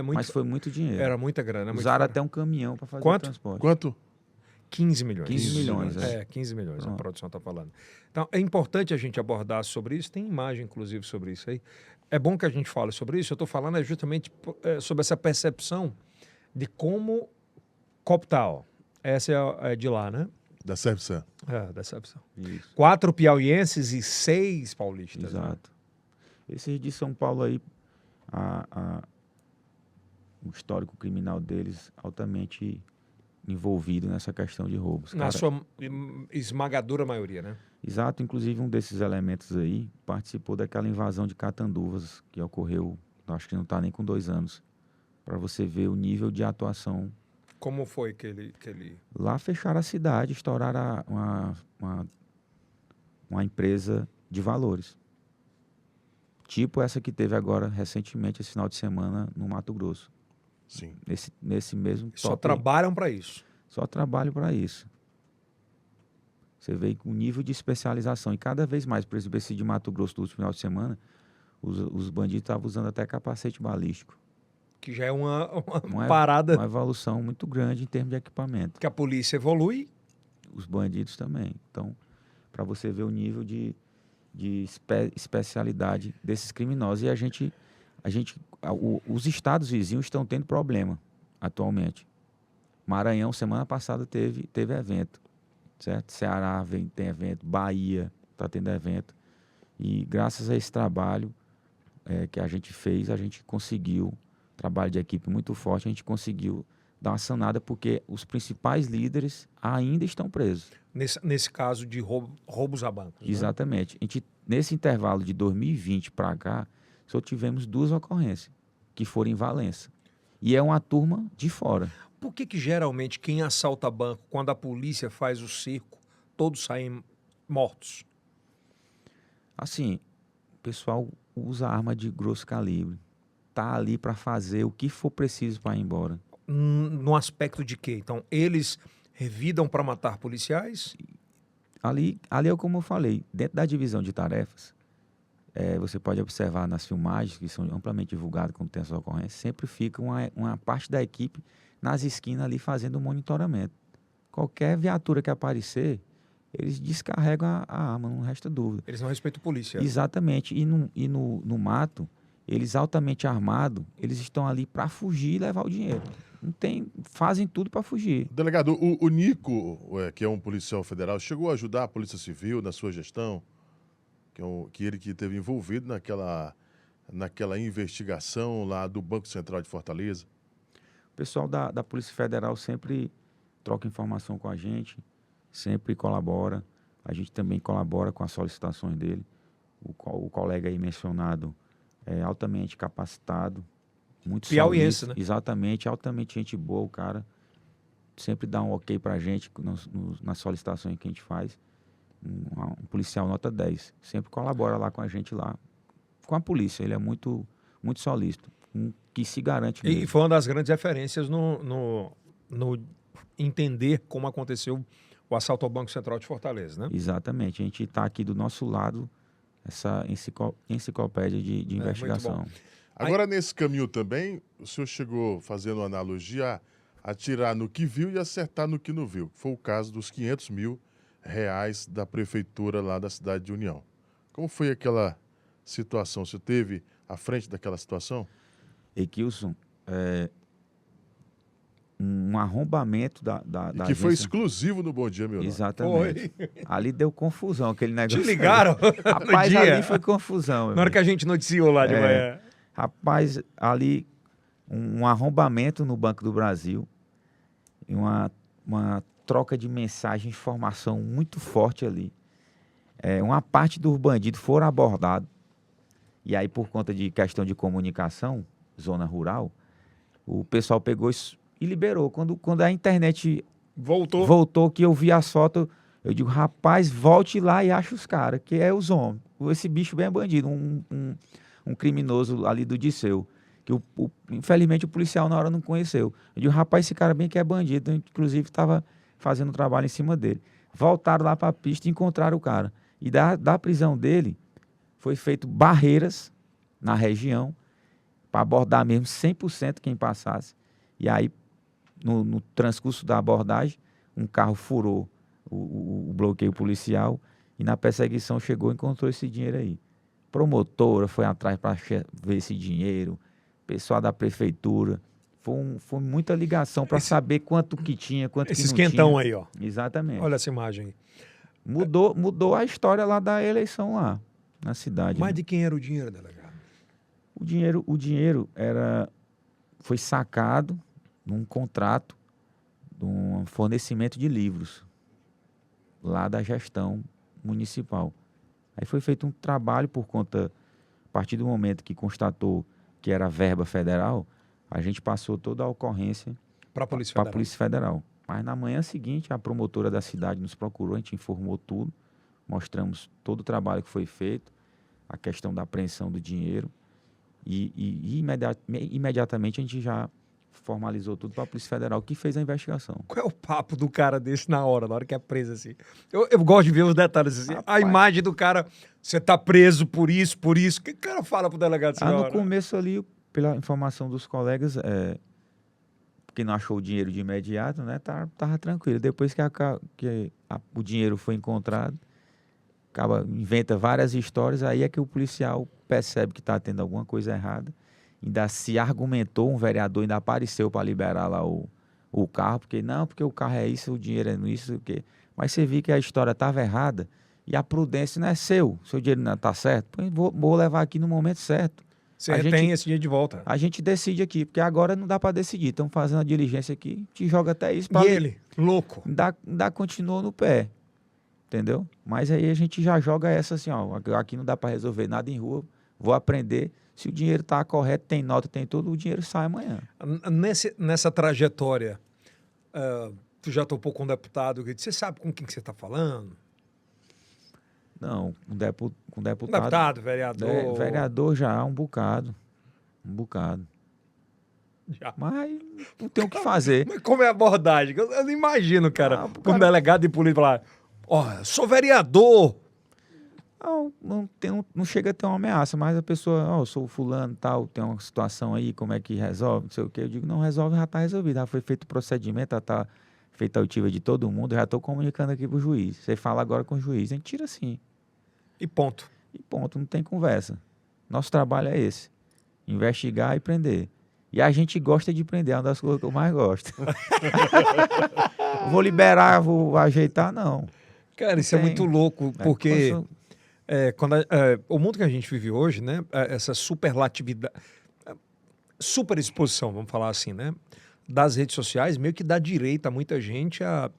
mas foi muito dinheiro. Era muita grana. Usaram até um caminhão para fazer o transporte. Quanto? 15 milhões. 15 milhões, 15 milhões a produção está falando. Então, é importante a gente abordar sobre isso. Tem imagem, inclusive, sobre isso aí. É bom que a gente fale sobre isso. Eu estou falando justamente sobre essa percepção de como cooptar. Essa é de lá, né? Da Serviçam. Da Serviçam. Isso. 4 piauienses e 6 paulistas. Exato. Né? Esses de São Paulo aí, o histórico criminal deles altamente envolvido nessa questão de roubos. Na sua esmagadora maioria, né? Exato. Inclusive, um desses elementos aí participou daquela invasão de Catanduvas que ocorreu, acho que não está nem com 2 anos, para você ver o nível de atuação. Como foi que ele... Lá fecharam a cidade, estouraram uma empresa de valores. Tipo essa que teve agora, recentemente, esse final de semana, no Mato Grosso. Sim. Nesse mesmo Só trabalham para isso. Só trabalho para isso. Você vê com o nível de especialização. E cada vez mais, por exemplo, esse de Mato Grosso do último final de semana, os bandidos estavam usando até capacete balístico. Que já é uma parada. Uma evolução muito grande em termos de equipamento. Que a polícia evolui. Os bandidos também. Então, para você ver o nível de especialidade desses criminosos. E os estados vizinhos estão tendo problema atualmente. Maranhão, semana passada, teve evento, certo? Ceará tem evento, Bahia está tendo evento. E graças a esse trabalho que a gente fez, a gente conseguiu, trabalho de equipe muito forte, a gente conseguiu dar uma sanada, porque os principais líderes ainda estão presos. Nesse caso de roubos a bancos. Exatamente. Né? Nesse intervalo de 2020 para cá, só tivemos 2 ocorrências, que foram em Valença. E é uma turma de fora. Por que geralmente quem assalta banco, quando a polícia faz o cerco, todos saem mortos? Assim, o pessoal usa arma de grosso calibre. Tá ali para fazer o que for preciso para ir embora. No aspecto de quê? Então, eles revidam para matar policiais? Ali é como eu falei, dentro da divisão de tarefas, você pode observar nas filmagens, que são amplamente divulgadas quando tem essas ocorrências, sempre fica uma parte da equipe nas esquinas ali fazendo o monitoramento. Qualquer viatura que aparecer, eles descarregam a arma, não resta dúvida. Eles não respeitam a polícia. Exatamente. E no mato, eles altamente armados, eles estão ali para fugir e levar o dinheiro. Fazem tudo para fugir. Delegado, o Nico, que é um policial federal, chegou a ajudar a Polícia Civil na sua gestão? Que ele que esteve envolvido naquela investigação lá do Banco Central de Fortaleza? O pessoal da Polícia Federal sempre troca informação com a gente, sempre colabora. A gente também colabora com as solicitações dele. O colega aí mencionado é altamente capacitado, muito piauiense, né? Exatamente, altamente gente boa, o cara sempre dá um ok pra gente nas solicitações que a gente faz. Um policial nota 10, sempre colabora lá com a gente lá, com a polícia, ele é muito, muito solícito, que se garante mesmo. E foi uma das grandes referências no entender como aconteceu o assalto ao Banco Central de Fortaleza, né? Exatamente, a gente está aqui do nosso lado, essa enciclopédia de investigação. Agora, nesse caminho também, o senhor chegou fazendo uma analogia a atirar no que viu e acertar no que não viu. Foi o caso dos 500 mil reais da prefeitura lá da cidade de União. Como foi aquela situação? Você esteve à frente daquela situação? Kilson, um arrombamento da que agência. foi exclusivo no Bom Dia, meu nome. Exatamente. Foi. Ali deu confusão, aquele negócio. Te ligaram? Rapaz, ali foi confusão. Na hora que a gente noticiou lá de manhã. Rapaz, ali um arrombamento no Banco do Brasil, uma troca de mensagem, informação muito forte ali. Uma parte dos bandidos foram abordados, e aí por conta de questão de comunicação, zona rural, o pessoal pegou isso e liberou. Quando a internet voltou, que eu vi as fotos, eu digo, rapaz, volte lá e acha os caras, que é os homens. Esse bicho bem é bandido, um criminoso ali do Disseu, que infelizmente o policial na hora não conheceu. Eu digo, rapaz, esse cara bem que é bandido, inclusive estava fazendo trabalho em cima dele. Voltaram lá para a pista e encontraram o cara. E da prisão dele, foi feito barreiras na região para abordar mesmo 100% quem passasse. E aí, no transcurso da abordagem, um carro furou o bloqueio policial e na perseguição chegou e encontrou esse dinheiro aí. Promotora foi atrás para ver esse dinheiro, pessoal da prefeitura. Foi muita ligação para saber quanto que tinha, quanto que não tinha. Esse esquentão aí, ó. Exatamente. Olha essa imagem aí. Mudou a história lá da eleição lá, na cidade. Mas de quem era o dinheiro, delegado? O dinheiro foi sacado num contrato de um fornecimento de livros lá da gestão municipal. Aí foi feito um trabalho a partir do momento que constatou que era verba federal, a gente passou toda a ocorrência para a Polícia Federal. Mas na manhã seguinte, a promotora da cidade nos procurou, a gente informou tudo, mostramos todo o trabalho que foi feito, a questão da apreensão do dinheiro, e imediatamente a gente já formalizou tudo para a Polícia Federal, que fez a investigação. Qual é o papo do cara desse na hora que é preso assim? Eu gosto de ver os detalhes assim. A imagem do cara, você tá preso por isso. O que o cara fala pro delegado assim? No começo ali, pela informação dos colegas, que não achou o dinheiro de imediato, né? Tava tranquilo. Depois que o dinheiro foi encontrado, inventa várias histórias, aí é que o policial percebe que está tendo alguma coisa errada. Ainda se argumentou, um vereador ainda apareceu para liberar lá o carro, porque o carro é isso, o dinheiro é isso, o quê? Mas você viu que a história estava errada e a prudência não é seu dinheiro não está certo, vou levar aqui no momento certo. Você retém esse dinheiro de volta. A gente decide aqui, porque agora não dá para decidir. Estão fazendo a diligência aqui, te joga até isso. E ele, louco? Ainda continua no pé, entendeu? Mas aí a gente já joga essa assim, ó, aqui não dá para resolver nada em rua, vou aprender. Se o dinheiro está correto, tem nota, tem tudo, o dinheiro sai amanhã. Nessa trajetória, tu já topou com um deputado, você sabe com quem que você está falando? Não, com deputado. Deputado, vereador. Vereador já, um bocado. Já. Mas não tem o que fazer. Mas como é a abordagem? Eu não imagino, cara, um delegado de polícia falar, sou vereador. Não chega a ter uma ameaça, mas a pessoa, eu sou fulano, tal, tem uma situação aí, como é que resolve, não sei o quê. Eu digo, não resolve, já está resolvido, já foi feito o procedimento, já está feita a oitiva de todo mundo, já estou comunicando aqui para o juiz. Você fala agora com o juiz, a gente tira sim. E ponto, não tem conversa. Nosso trabalho é esse, investigar e prender. E a gente gosta de prender, é uma das coisas que eu mais gosto. Vou liberar, vou ajeitar, não. Cara, isso é muito louco, porque... o mundo que a gente vive hoje, né? Essa superlatividade, superexposição, vamos falar assim, né? Das redes sociais, meio que dá direito a muita gente a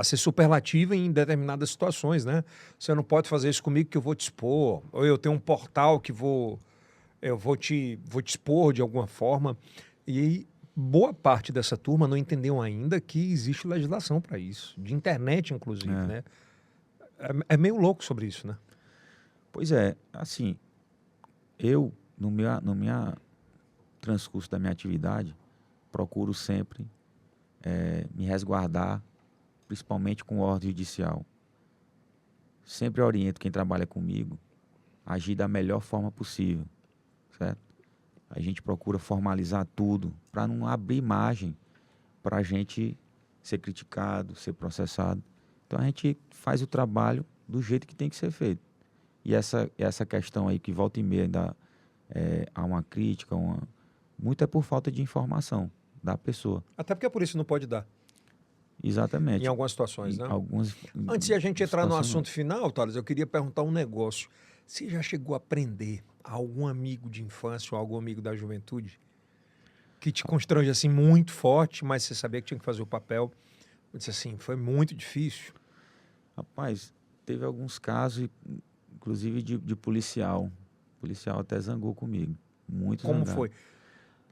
ser superlativa em determinadas situações, né? Você não pode fazer isso comigo que eu vou te expor, ou eu tenho um portal que eu vou te expor de alguma forma. E boa parte dessa turma não entendeu ainda que existe legislação para isso, de internet, inclusive, né? É meio louco sobre isso, né? Pois é, assim, eu, no meu transcurso da minha atividade, procuro sempre me resguardar, principalmente com ordem judicial. Sempre oriento quem trabalha comigo a agir da melhor forma possível, certo? A gente procura formalizar tudo para não abrir margem para a gente ser criticado, ser processado. Então a gente faz o trabalho do jeito que tem que ser feito. E essa questão aí que volta e meia ainda há uma crítica, muito é por falta de informação. da pessoa. Até porque a polícia não pode dar. Exatamente. Em algumas situações, né? Antes de a gente em entrar no situações assunto final, Thales, eu queria perguntar um negócio. Você já chegou a aprender a algum amigo de infância ou algum amigo da juventude que te constrange assim muito forte, mas você sabia que tinha que fazer o papel? Eu disse assim, foi muito difícil. Rapaz, teve alguns casos, inclusive de policial. O policial até zangou comigo. Muito Como zangado. foi?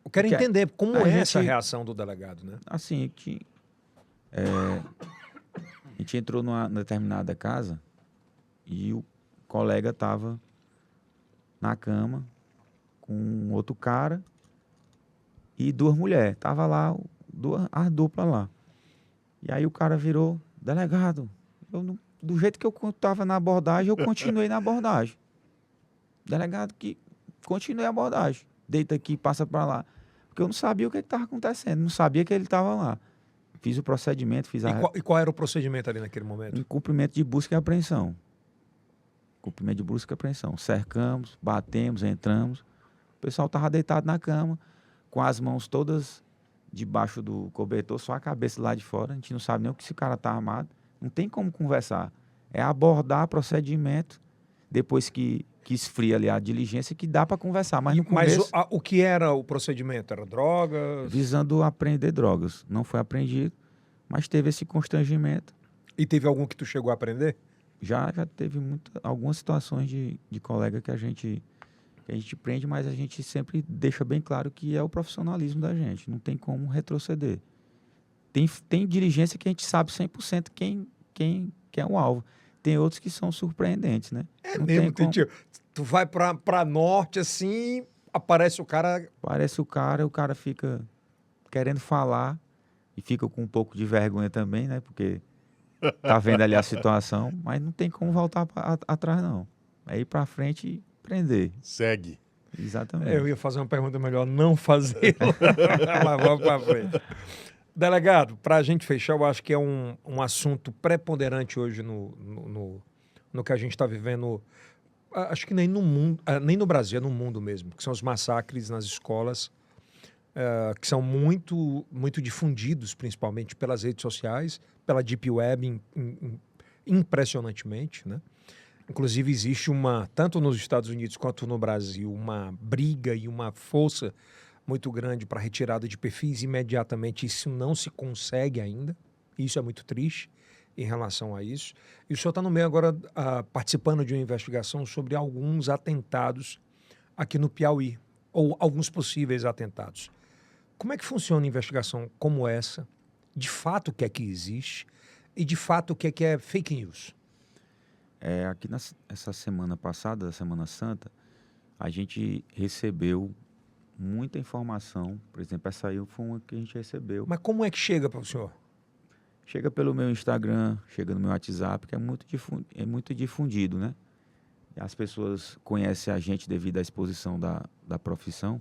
Eu quero Porque entender como a é essa gente- reação do delegado, né? Assim, a gente entrou numa determinada casa e o colega estava na cama com outro cara e duas mulheres. Tava lá, as duplas lá. E aí o cara virou, delegado, do jeito que eu estava na abordagem, eu continuei na abordagem. Delegado, que continuei a abordagem. Deita aqui, passa para lá. Porque eu não sabia o que estava acontecendo, não sabia que ele estava lá. Fiz o procedimento, fiz E qual era o procedimento ali naquele um momento? cumprimento de busca e apreensão. Cumprimento de busca e apreensão. Cercamos, batemos, entramos. O pessoal estava deitado na cama, com as mãos todas debaixo do cobertor, só a cabeça lá de fora. A gente não sabe nem o que esse cara está armado. Não tem como conversar. É abordar procedimento, depois que esfria ali a diligência, que dá para conversar. Mas no começo, o que era o procedimento? Era drogas? visando apreender drogas. Não foi apreendido, mas teve esse constrangimento. E teve algum que tu chegou a aprender? Já teve algumas situações de colega que a gente prende, mas a gente sempre deixa bem claro que é o profissionalismo da gente. Não tem como retroceder. Tem diligência que a gente sabe 100% quem é o alvo. Tem outros que são surpreendentes, né? É Não mesmo, tem como. tio. Tu vai pra norte, assim, aparece o cara... Parece o cara fica querendo falar e fica com um pouco de vergonha também, né? Porque tá vendo ali a situação, mas não tem como voltar atrás, não. É ir pra frente e prender. Segue. Exatamente. Eu ia fazer uma pergunta melhor, não fazer. Mas vamos pra frente. Delegado, para a gente fechar, eu acho que é um assunto preponderante hoje no que a gente está vivendo. Acho que nem no mundo, nem no Brasil, é no mundo mesmo, que são os massacres nas escolas, que são muito, muito difundidos, principalmente pelas redes sociais, pela Deep Web, impressionantemente, né? Inclusive, existe tanto nos Estados Unidos quanto no Brasil, uma briga e uma força muito grande para retirada de perfis imediatamente. Isso não se consegue ainda. Isso é muito triste em relação a isso. E o senhor está no meio agora participando de uma investigação sobre alguns atentados aqui no Piauí, ou alguns possíveis atentados. Como é que funciona uma investigação como essa? De fato, o que é que existe? E de fato, o que é fake news? Aqui essa semana passada, Semana Santa, a gente recebeu muita informação. Por exemplo, essa aí foi uma que a gente recebeu. Mas como é que chega para o senhor? Chega pelo meu Instagram, chega no meu WhatsApp, que é muito difundido, né? E as pessoas conhecem a gente devido à exposição da profissão.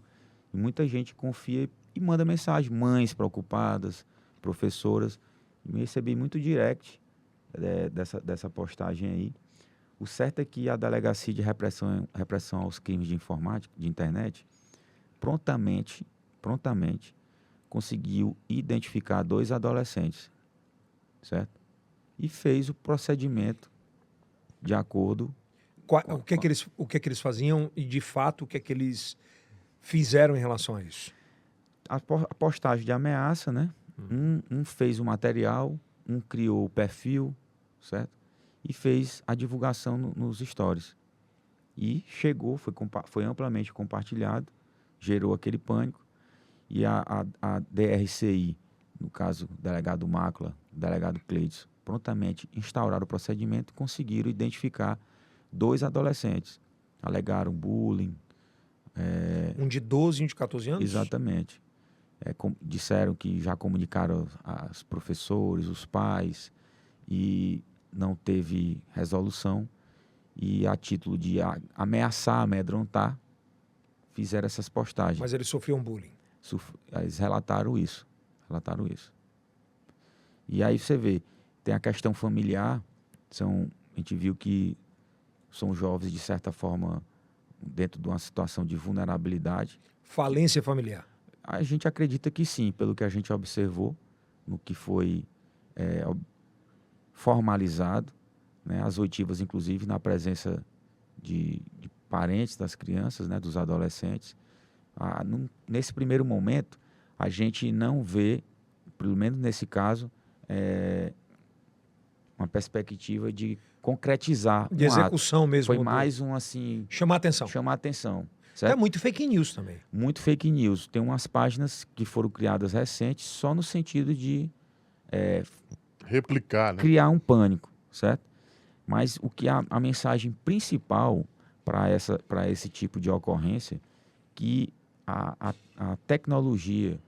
E muita gente confia e manda mensagem. Mães preocupadas, professoras. E me recebi muito direct dessa postagem aí. O certo é que a Delegacia de Repressão aos Crimes de Informática, de Internet, prontamente conseguiu identificar 2 adolescentes, certo? E fez o procedimento de acordo... O que é que eles faziam e, de fato, o que é que eles fizeram em relação a isso? A postagem de ameaça, né? Um fez o material, um criou o perfil, certo? E fez a divulgação nos stories. E chegou, foi amplamente compartilhado, gerou aquele pânico, e a DRCI, no caso, o delegado Mácula, o delegado Cleiton, prontamente instauraram o procedimento e conseguiram identificar 2 adolescentes. Alegaram bullying. Um de 12 e um de 14 anos? Exatamente. Disseram que já comunicaram aos professores, os pais, e não teve resolução. E a título de ameaçar, amedrontar, fizeram essas postagens. Mas eles sofriam bullying. Eles relataram isso. E aí você vê, tem a questão familiar, a gente viu que são jovens, de certa forma, dentro de uma situação de vulnerabilidade. Falência familiar. A gente acredita que sim, pelo que a gente observou, no que foi formalizado, né, as oitivas, inclusive, na presença de parentes das crianças, né, dos adolescentes. Nesse primeiro momento, a gente não vê, pelo menos nesse caso, uma perspectiva de concretizar de execução ato. mesmo. Foi mais um, assim... Chamar atenção. Chamar atenção. Certo? É muito fake news também. Muito fake news. Tem umas páginas que foram criadas recentes só no sentido de replicar, né? Criar um pânico, certo? Mas o que a mensagem principal para esse tipo de ocorrência, que a tecnologia,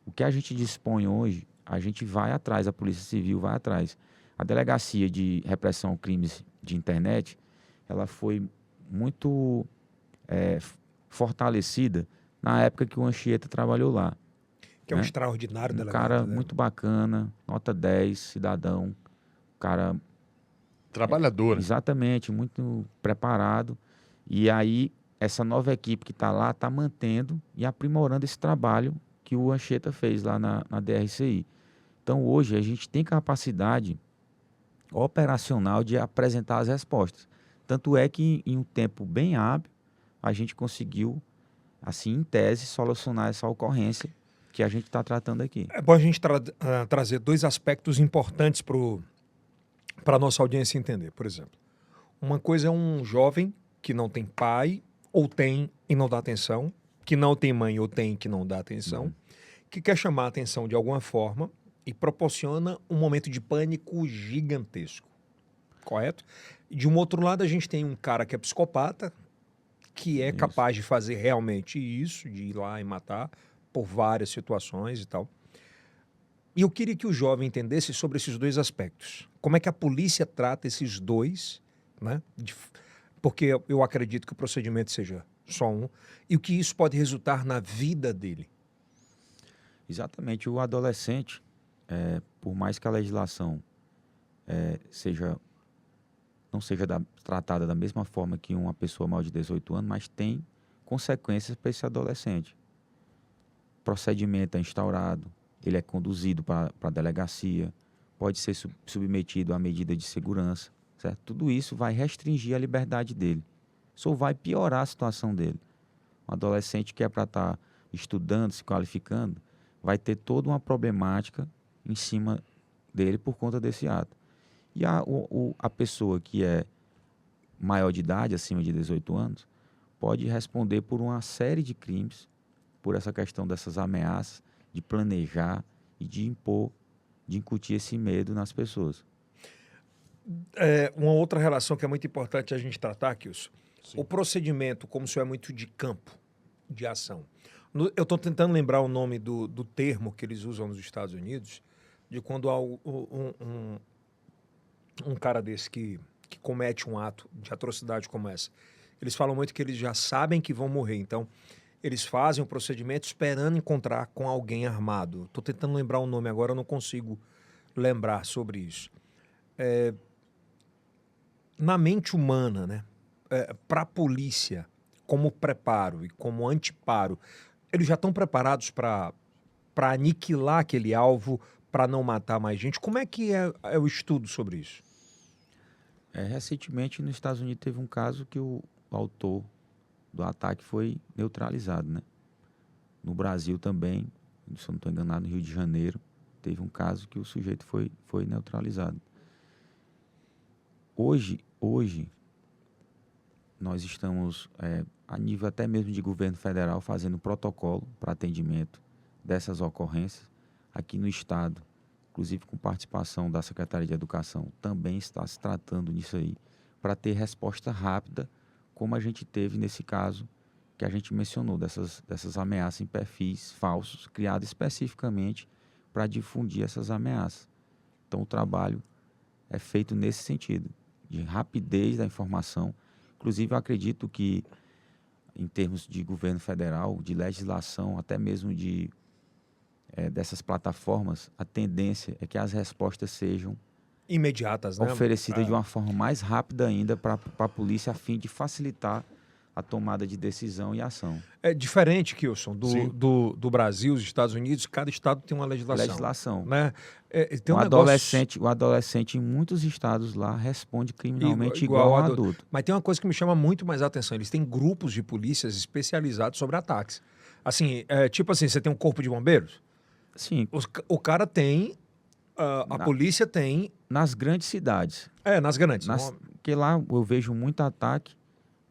o que a gente dispõe hoje, a gente vai atrás, a Polícia Civil vai atrás. A Delegacia de Repressão a Crimes de Internet, ela foi muito fortalecida na época que o Anchieta trabalhou lá. Que é um extraordinário delegado. Um cara muito bacana, nota 10, cidadão, cara... Trabalhador. Exatamente, muito preparado. E aí, essa nova equipe que está lá está mantendo e aprimorando esse trabalho que o Anchieta fez lá na DRCI. Então, hoje, a gente tem capacidade operacional de apresentar as respostas. Tanto é que, em um tempo bem hábil, a gente conseguiu, assim, em tese, solucionar essa ocorrência que a gente está tratando aqui. É bom a gente trazer dois aspectos importantes para a nossa audiência entender. Por exemplo, uma coisa é um jovem que não tem pai, ou tem e não dá atenção, que não tem mãe ou tem que não dá atenção, que quer chamar a atenção de alguma forma e proporciona um momento de pânico gigantesco. Correto? De um outro lado, a gente tem um cara que é psicopata, que é capaz de fazer realmente isso, de ir lá e matar por várias situações e tal. E eu queria que o jovem entendesse sobre esses dois aspectos. Como é que a polícia trata esses dois, né? Porque eu acredito que o procedimento seja só um, e o que isso pode resultar na vida dele. Exatamente. O adolescente, por mais que a legislação não seja tratada da mesma forma que uma pessoa maior de 18 anos, mas tem consequências para esse adolescente. O procedimento é instaurado, ele é conduzido para a delegacia, pode ser submetido a medida de segurança, certo? Tudo isso vai restringir a liberdade dele. Isso vai piorar a situação dele. Um adolescente que é para estar estudando, se qualificando, vai ter toda uma problemática em cima dele por conta desse ato. E a pessoa que é maior de idade, acima de 18 anos, pode responder por uma série de crimes, por essa questão dessas ameaças, de planejar e de impor, de incutir esse medo nas pessoas. Uma outra relação que é muito importante a gente tratar, Kilson, Sim. O procedimento, como o senhor é muito de campo, de ação. Eu estou tentando lembrar o nome do termo que eles usam nos Estados Unidos, de quando há um cara desse que comete um ato de atrocidade como essa. Eles falam muito que eles já sabem que vão morrer, então eles fazem o procedimento esperando encontrar com alguém armado. Estou tentando lembrar o nome agora, eu não consigo lembrar sobre isso. Na mente humana, né? Para a polícia, como preparo e como anteparo, eles já estão preparados para aniquilar aquele alvo, para não matar mais gente? Como é que é o estudo sobre isso? Recentemente, nos Estados Unidos, teve um caso que o autor do ataque foi neutralizado, né? No Brasil também, se eu não estou enganado, no Rio de Janeiro, teve um caso que o sujeito foi neutralizado. Hoje nós estamos, a nível até mesmo de governo federal, fazendo protocolo para atendimento dessas ocorrências. Aqui no Estado, inclusive com participação da Secretaria de Educação, também está se tratando nisso aí, para ter resposta rápida, como a gente teve nesse caso que a gente mencionou, dessas ameaças em perfis falsos, criados especificamente para difundir essas ameaças. Então, o trabalho é feito nesse sentido, de rapidez da informação. Inclusive, eu acredito que, em termos de governo federal, de legislação, até mesmo dessas plataformas, a tendência é que as respostas sejam imediatas, né? Oferecidas de uma forma mais rápida ainda para a polícia, a fim de facilitar a tomada de decisão e ação. É diferente, Kilson, do Brasil, os Estados Unidos, cada estado tem uma legislação. Né? Tem O adolescente em muitos estados lá responde criminalmente igual ao adulto. Mas tem uma coisa que me chama muito mais a atenção, eles têm grupos de polícias especializados sobre ataques. Assim, tipo assim, você tem um corpo de bombeiros? Sim. O cara tem, a polícia tem... Nas grandes cidades. Nas grandes. Porque lá eu vejo muito ataque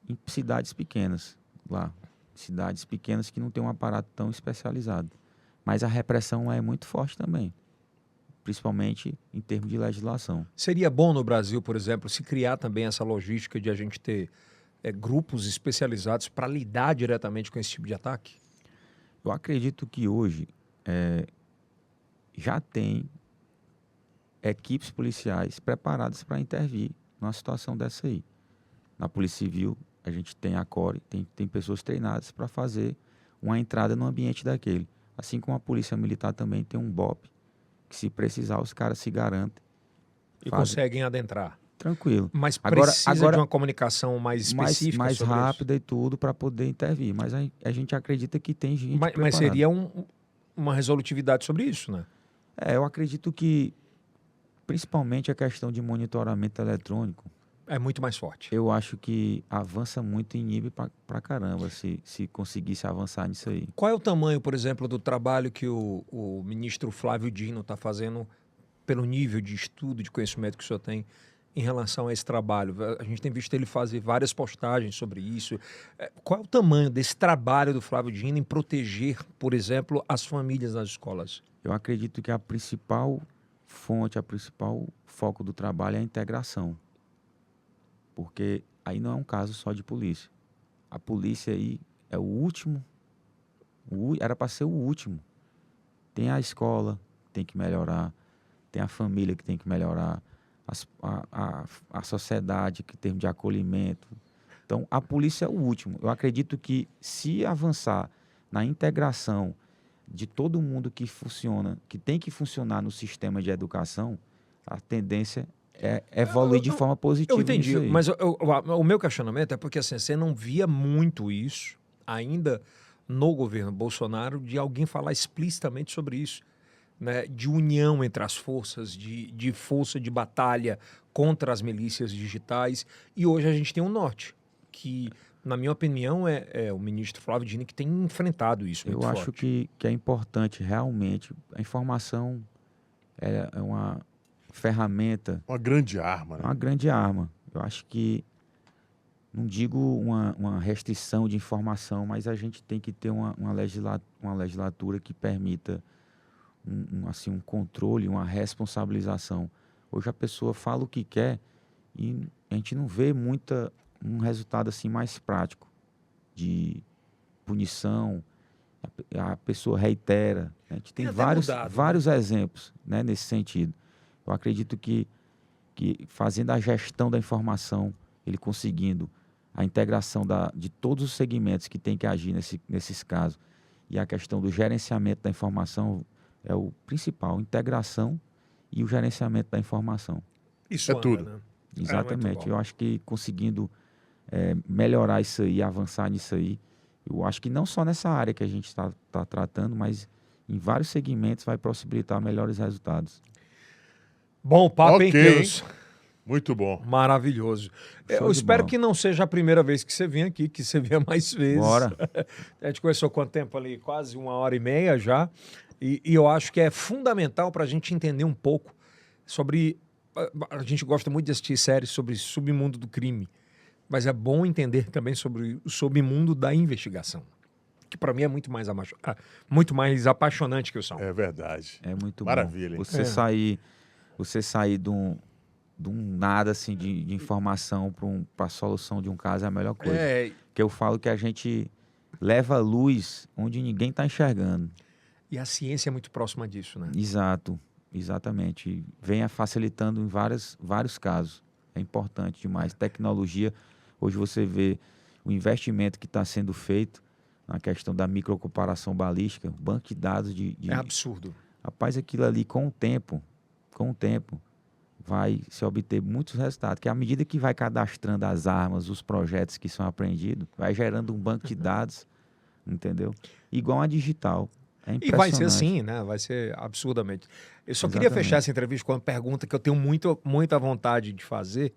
em cidades pequenas, lá. Cidades pequenas que não tem um aparato tão especializado. Mas a repressão é muito forte também, principalmente em termos de legislação. Seria bom no Brasil, por exemplo, se criar também essa logística de a gente ter grupos especializados para lidar diretamente com esse tipo de ataque? Eu acredito que hoje já tem equipes policiais preparadas para intervir numa situação dessa aí. Na Polícia Civil, a gente tem a CORE, tem pessoas treinadas para fazer uma entrada no ambiente daquele. Assim como a Polícia Militar também tem um BOP, que se precisar os caras se garantem. E conseguem adentrar. Tranquilo. Mas precisa de uma comunicação mais específica mais sobre rápida isso. E tudo para poder intervir. Mas a gente acredita que tem gente preparada. Mas seria uma resolutividade sobre isso, né? Eu acredito que, principalmente a questão de monitoramento eletrônico, é muito mais forte. Eu acho que avança muito e inibe pra caramba se conseguisse avançar nisso aí. Qual é o tamanho, por exemplo, do trabalho que o ministro Flávio Dino está fazendo pelo nível de estudo, de conhecimento que o senhor tem em relação a esse trabalho? A gente tem visto ele fazer várias postagens sobre isso. Qual é o tamanho desse trabalho do Flávio Dino em proteger, por exemplo, as famílias nas escolas? Eu acredito que a principal fonte, o principal foco do trabalho é a integração. Porque aí não é um caso só de polícia. A polícia aí é o último, era para ser o último. Tem a escola que tem que melhorar, tem a família que tem que melhorar, a sociedade que tem de acolhimento. Então, a polícia é o último. Eu acredito que se avançar na integração de todo mundo que funciona, que tem que funcionar no sistema de educação, a tendência é evoluir de forma positiva. Eu entendi, mas o meu questionamento é porque assim, você não via muito isso ainda no governo Bolsonaro, de alguém falar explicitamente sobre isso, né? De união entre as forças, de força de batalha contra as milícias digitais. E hoje a gente tem um norte, que, na minha opinião, é o ministro Flávio Dino que tem enfrentado isso muito forte. Eu acho que é importante realmente. A informação é uma ferramenta. Uma grande arma, né? Uma grande arma. Eu acho que, não digo uma restrição de informação, mas a gente tem que ter uma legislatura que permita um controle, uma responsabilização. Hoje a pessoa fala o que quer e a gente não vê um resultado assim mais prático de punição. A pessoa reitera. A gente tem vários exemplos, né, nesse sentido. Eu acredito que fazendo a gestão da informação, ele conseguindo a integração de todos os segmentos que tem que agir nesses casos, e a questão do gerenciamento da informação é o principal, integração e o gerenciamento da informação. Isso é tudo. Né? Exatamente. Eu acho que conseguindo melhorar isso aí, avançar nisso aí, eu acho que não só nessa área que a gente está tratando, mas em vários segmentos vai possibilitar melhores resultados. Bom papo, hein, Kilson? Muito bom. Maravilhoso. Eu espero que não seja a primeira vez que você vem aqui, que você venha mais vezes. Bora. A gente conversou quanto tempo ali? Quase 1h30 já. E eu acho que é fundamental para a gente entender um pouco sobre... A gente gosta muito de assistir séries sobre submundo do crime, mas é bom entender também sobre o submundo da investigação, que para mim é muito mais apaixonante que o som. É verdade. É muito Maravilha, bom. hein? Você sair de um nada assim de informação para a solução de um caso é a melhor coisa. Porque eu falo que a gente leva luz onde ninguém está enxergando. E a ciência é muito próxima disso, né? Exato, exatamente. E venha facilitando em vários casos. É importante demais. Tecnologia, hoje você vê o investimento que está sendo feito na questão da microcomparação balística, banco de dados É absurdo. Rapaz, aquilo ali com o tempo, vai se obter muitos resultados, que à medida que vai cadastrando as armas, os projetos que são apreendidos, vai gerando um banco de dados, entendeu? Igual a digital. É E vai ser impressionante. assim, né? Vai ser absurdamente. Eu só queria Exatamente. fechar essa entrevista com uma pergunta que eu tenho muita vontade de fazer.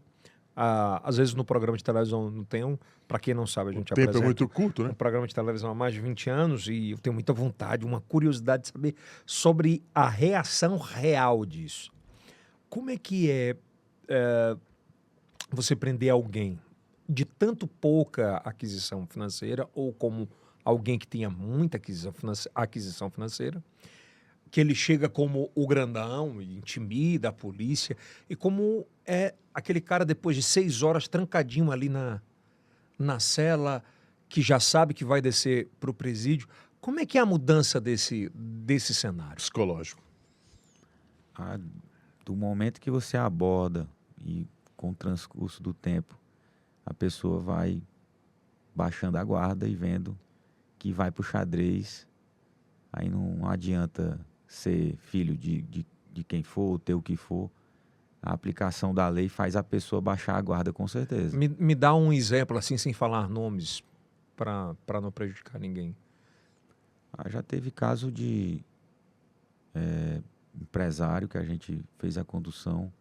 Às vezes no programa de televisão não tem para quem não sabe, a O gente tempo é apresenta muito curto, né? um programa de televisão há mais de 20 anos e eu tenho muita vontade, uma curiosidade de saber sobre a reação real disso. Como é que é você prender alguém de tanto pouca aquisição financeira ou como alguém que tenha muita aquisição financeira, que ele chega como o grandão e intimida a polícia, e como é aquele cara depois de 6 horas trancadinho ali na cela, que já sabe que vai descer para o presídio. Como é que é a mudança desse cenário? Psicológico. Do momento que você aborda e com o transcurso do tempo, a pessoa vai baixando a guarda e vendo que vai pro xadrez, aí não adianta ser filho de quem for, ter o que for. A aplicação da lei faz a pessoa baixar a guarda, com certeza. Me dá um exemplo, assim, sem falar nomes, para não prejudicar ninguém. Já teve caso de empresário que a gente fez a condução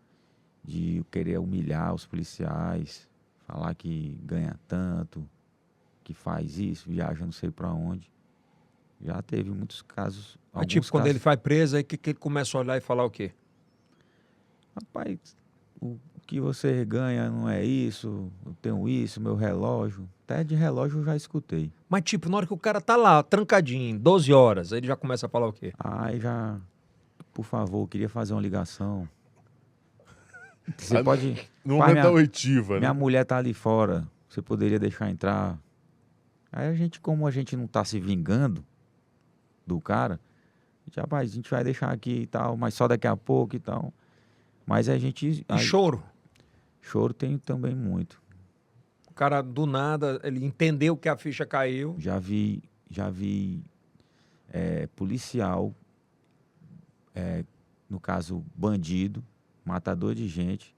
de querer humilhar os policiais, falar que ganha tanto, que faz isso, viaja não sei para onde. Já teve muitos casos. Mas tipo, quando ele vai preso, aí que ele começa a olhar e falar o quê? Rapaz, o que você ganha não é isso, eu tenho isso, meu relógio. Até de relógio eu já escutei. Mas tipo, na hora que o cara tá lá, trancadinho, 12 horas, aí ele já começa a falar o quê? Aí já, por favor, eu queria fazer uma ligação. Você pode... No Pai, momento da oitiva, minha né? mulher tá ali fora, você poderia deixar entrar? Aí a gente, como a gente não tá se vingando do cara, rapaz, a gente vai deixar aqui e tal, mas só daqui a pouco e tal. Mas a gente... E choro. Choro tem também muito. O cara, do nada, ele entendeu que a ficha caiu. Já vi policial, no caso, bandido, matador de gente,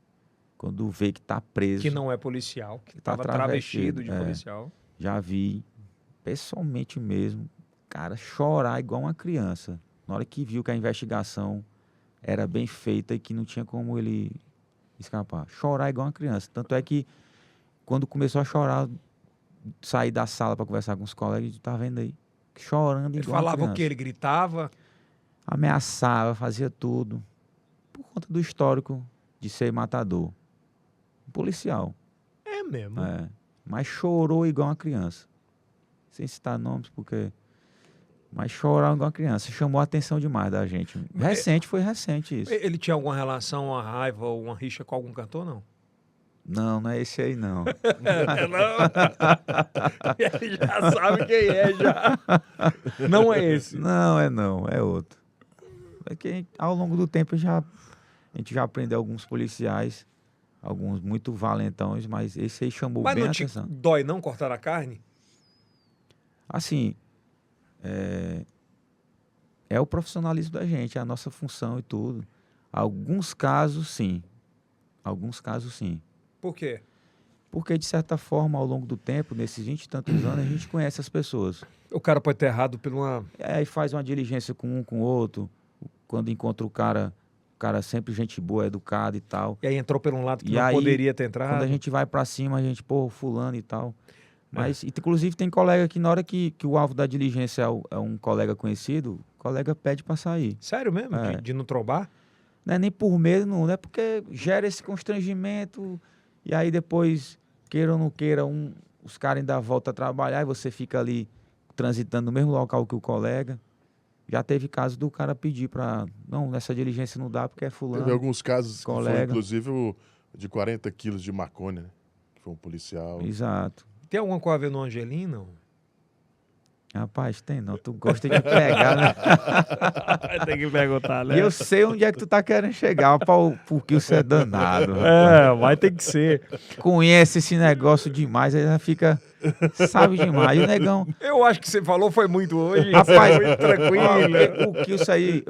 quando vê que tá preso. Que não é policial, que Tá estava travestido, travestido de policial. Já vi, pessoalmente mesmo, cara chorar igual uma criança. Na hora que viu que a investigação era bem feita e que não tinha como ele escapar. Chorar igual uma criança. Tanto é que, quando começou a chorar, sair da sala para conversar com os colegas, tá vendo aí? Chorando Ele igual uma falava criança. o quê? Ele gritava. Ameaçava, fazia tudo. Por conta do histórico de ser matador. Policial. É mesmo. Mas chorou igual uma criança. Sem citar nomes, porque... Mas chorou igual uma criança. Chamou a atenção demais da gente. Foi recente isso. Ele tinha alguma relação, uma raiva ou uma rixa com algum cantor, não? Não, não é esse aí, não. Não? Ele já sabe quem é, já. Não é esse. Não, é outro. É que ao longo do tempo a gente já aprendeu alguns policiais, alguns muito valentões, mas esse aí chamou Mas bem a não te atenção. dói não cortar a carne? Assim, é o profissionalismo da gente, é a nossa função e tudo. Alguns casos, sim. Por quê? Porque, de certa forma, ao longo do tempo, nesses 20 e tantos anos, a gente conhece as pessoas. O cara pode ter errado por uma... Aí faz uma diligência com um, com o outro. Quando encontra o cara sempre gente boa, educado e tal. E aí entrou por um lado que E não aí, poderia ter entrado. Quando a gente vai pra cima, a gente, fulano e tal. Mas, inclusive, tem colega que na hora que o alvo da diligência é um colega conhecido, o colega pede pra sair. Sério mesmo? De não trombar? Não é nem por medo, não. É porque gera esse constrangimento. E aí depois, queira ou não queira, os caras ainda voltam a trabalhar e você fica ali transitando no mesmo local que o colega. Já teve caso do cara pedir pra... Não, nessa diligência não dá porque é fulano. Teve alguns casos que colega. foi, inclusive, de 40 quilos de maconha, né? Que foi um policial. Exato. Tem alguma coisa a ver no Angelino? Rapaz, tem não. Tu gosta de pegar, né? Tem que perguntar, né? E eu sei onde é que tu tá querendo chegar, porque você é danado. Vai ter que ser. Conhece esse negócio demais, aí já fica... Sabe demais. E o negão... Eu acho que você falou foi muito hoje. Rapaz, muito tranquilo. O que isso aí...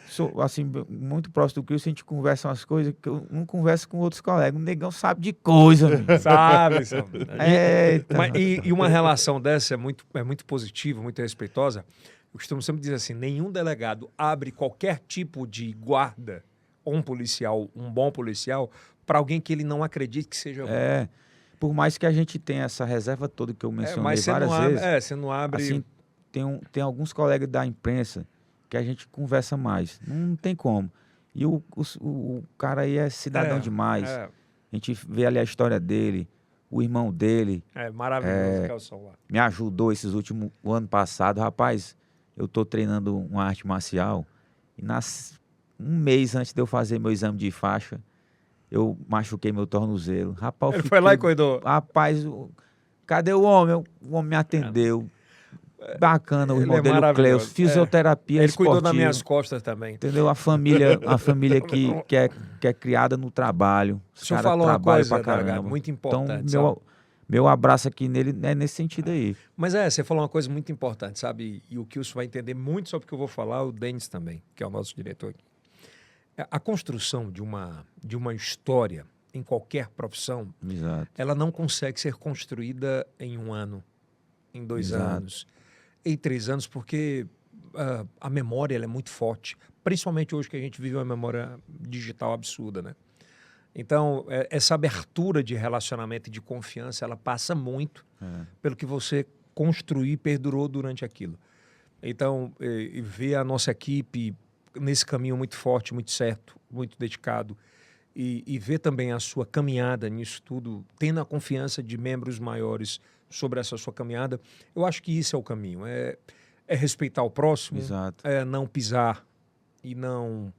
sou, assim, muito próximo do Wilson, a gente conversa umas coisas que eu não converso com outros colegas. O negão sabe de coisa. Sabe. Eita. E uma relação dessa é muito positiva, muito respeitosa. Eu costumo sempre dizer assim, nenhum delegado abre qualquer tipo de guarda ou um bom policial, para alguém que ele não acredite que seja bom. Por mais que a gente tenha essa reserva toda que eu mencionei mas várias vezes. Você não abre... Assim, tem alguns colegas da imprensa que a gente conversa mais. Não tem como. E o cara aí é cidadão demais. A gente vê ali a história dele, o irmão dele. É maravilhoso, Kelson lá. Me ajudou o ano passado. Rapaz, eu tô treinando uma arte marcial e um mês antes de eu fazer meu exame de faixa, eu machuquei meu tornozelo. Rapaz, ele foi lá e cuidou. Rapaz, cadê o homem? O homem me atendeu. Bacana, o irmão dele, o Cleus, fisioterapia ele esportiva. Cuidou das minhas costas também. Entendeu? A família que é criada no trabalho. O senhor falou uma coisa, delegado, muito importante. Então, meu abraço aqui nele é nesse sentido aí. Mas você falou uma coisa muito importante, sabe? E o Kilson vai entender muito sobre o que eu vou falar, o Denis também, que é o nosso diretor aqui. A construção de uma história em qualquer profissão, Exato. Ela não consegue ser construída em 1 ano, em 2 anos, em 3 anos, porque a memória ela é muito forte, principalmente hoje que a gente vive uma memória digital absurda, né? Então, essa abertura de relacionamento e de confiança, ela passa muito pelo que você construiu e perdurou durante aquilo. Então, ver a nossa equipe nesse caminho muito forte, muito certo, muito dedicado, e ver também a sua caminhada nisso tudo, tendo a confiança de membros maiores sobre essa sua caminhada, eu acho que isso é o caminho. É respeitar o próximo, é não pisar e não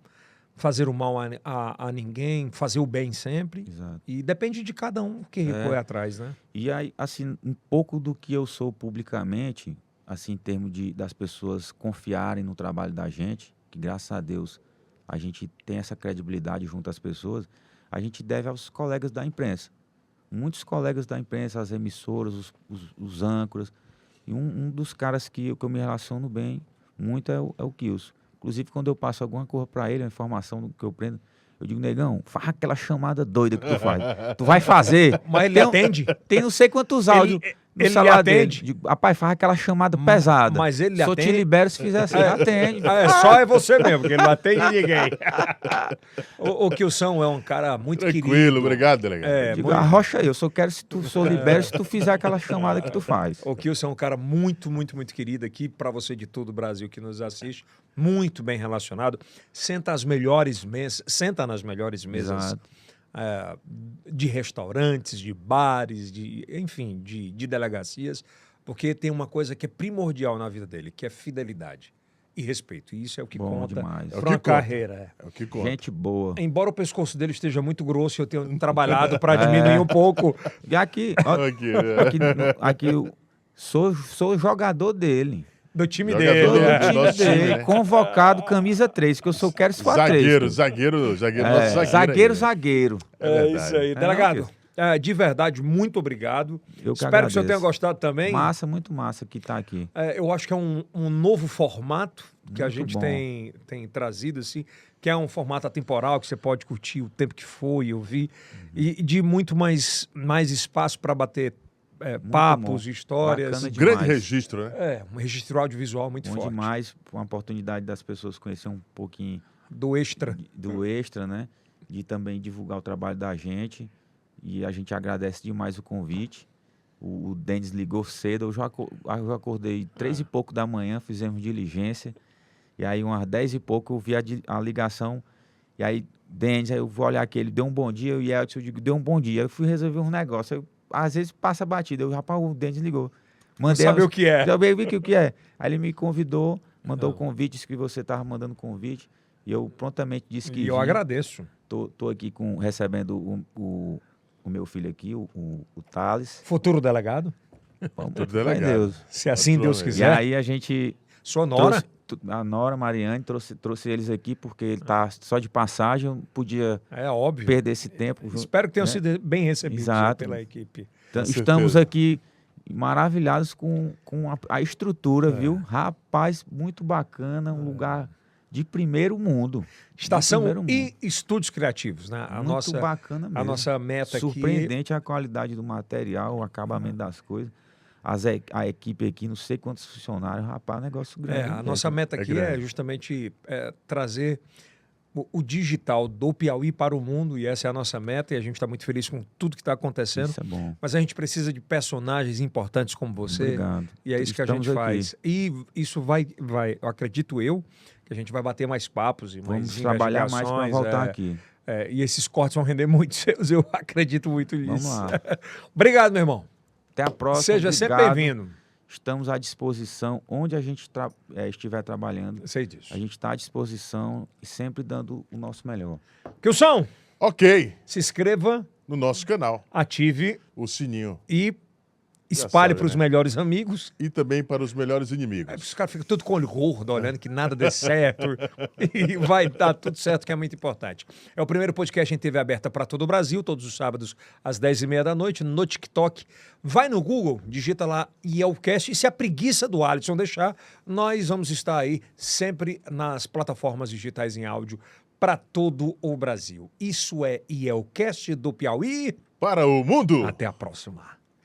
fazer o mal a ninguém, fazer o bem sempre. Exato. E depende de cada um que corre atrás, né? E aí, assim, um pouco do que eu sou publicamente, assim, em termos das pessoas confiarem no trabalho da gente, que graças a Deus a gente tem essa credibilidade junto às pessoas, a gente deve aos colegas da imprensa. Muitos colegas da imprensa, as emissoras, os âncoras. E um dos caras que eu me relaciono bem muito é o Kilson. Inclusive, quando eu passo alguma coisa para ele, a informação que eu prendo, eu digo, negão, faz aquela chamada doida que tu faz. Tu vai fazer. Mas ele atende? Tem não sei quantos áudios no celular dele. Digo, rapaz, faz aquela chamada pesada. Mas ele atende? Só te libero se fizer assim. Atende. Só é você mesmo, porque ele não atende ninguém. O Kilson é um cara muito querido. Tranquilo, obrigado, delegado. Digo, arrocha aí, eu só quero se tu libero se tu fizer aquela chamada que tu faz. O Kilson é um cara muito, muito, muito querido aqui, para você de todo o Brasil que nos assiste, muito bem relacionado, senta nas melhores mesas de restaurantes, de bares, enfim, de delegacias, porque tem uma coisa que é primordial na vida dele, que é fidelidade e respeito. E isso é o que conta demais. para uma carreira. É o que conta. Gente boa. Embora o pescoço dele esteja muito grosso, eu tenho trabalhado para diminuir um pouco. E aqui sou jogador dele. Do time Jogador dele. do time dele. Convocado, camisa 3, que eu só quero se for 3. Zagueiro. Zagueiro. É isso aí. Delegado, de verdade, muito obrado. Espero que o senhor tenha gostado também. Massa, muito massa que tá aqui. Eu acho que é um novo formato que a gente bom. tem trazido, assim, que é um formato atemporal, que você pode curtir o tempo que for e ouvir, e de muito mais espaço para bater papos, histórias. Grande registro, né? Um registro audiovisual muito forte. Demais, uma oportunidade das pessoas conhecer um pouquinho do extra, né? De também divulgar o trabalho da gente. E a gente agradece demais o convite. O Denis ligou cedo, eu já acordei 3 e pouco da manhã, fizemos diligência. E aí umas 10 e pouco eu vi a ligação. E aí, Denis, aí eu vou olhar aqui, ele deu um bom dia, eu e Elton, eu digo, deu um bom dia. Aí eu fui resolver um negócio. Às vezes passa batida. Rapaz, o Denis ligou. Mandei saber o que é. Saber o que é. Aí ele me convidou, mandou o convite, disse que você estava mandando convite. E eu prontamente disse que. E eu agradeço. Tô aqui recebendo o meu filho aqui, o Thales. Futuro delegado. Futuro delegado. Deus. Se assim Deus quiser. E aí a gente. Sua nora? A Nora, Mariane, trouxe eles aqui porque ele tá só de passagem, eu não podia perder esse tempo. Espero que tenham sido bem recebidos pela equipe. Estamos aqui maravilhados com a estrutura, viu? Rapaz, muito bacana, um lugar de primeiro mundo. Estação primeiro mundo. e estúdios criativos, né? Muito bacana mesmo. A nossa meta Surpreendente a qualidade do material, o acabamento das coisas. A equipe aqui, não sei quantos funcionários, rapaz, negócio grande. A nossa meta aqui é justamente trazer o digital do Piauí para o mundo, e essa é a nossa meta, e a gente está muito feliz com tudo que está acontecendo. Isso é bom. Mas a gente precisa de personagens importantes como você. Obrigado. E é isso que a gente faz. E isso vai, acredito eu, que a gente vai bater mais papos e mais investigações. Vamos trabalhar mais para voltar aqui. E esses cortes vão render muito seus, eu acredito muito nisso. Vamos lá. Obrigado, meu irmão. Até a próxima. Seja sempre bem-vindo. Estamos à disposição, onde a gente estiver trabalhando. Sei disso. A gente está à disposição e sempre dando o nosso melhor. Kilson! Ok. Se inscreva no nosso canal. Ative o sininho. E espalhe para os melhores amigos. E também para os melhores inimigos. Os caras ficam tudo com o olho gordo, olhando que nada dê certo. E vai dar tudo certo, que é muito importante. É o primeiro podcast em TV aberta para todo o Brasil, todos os sábados, às 10h30 da noite, no TikTok. Vai no Google, digita lá IELCast, e se a preguiça do Alisson deixar, nós vamos estar aí sempre nas plataformas digitais em áudio para todo o Brasil. Isso é IELCast do Piauí. Para o mundo. Até a próxima.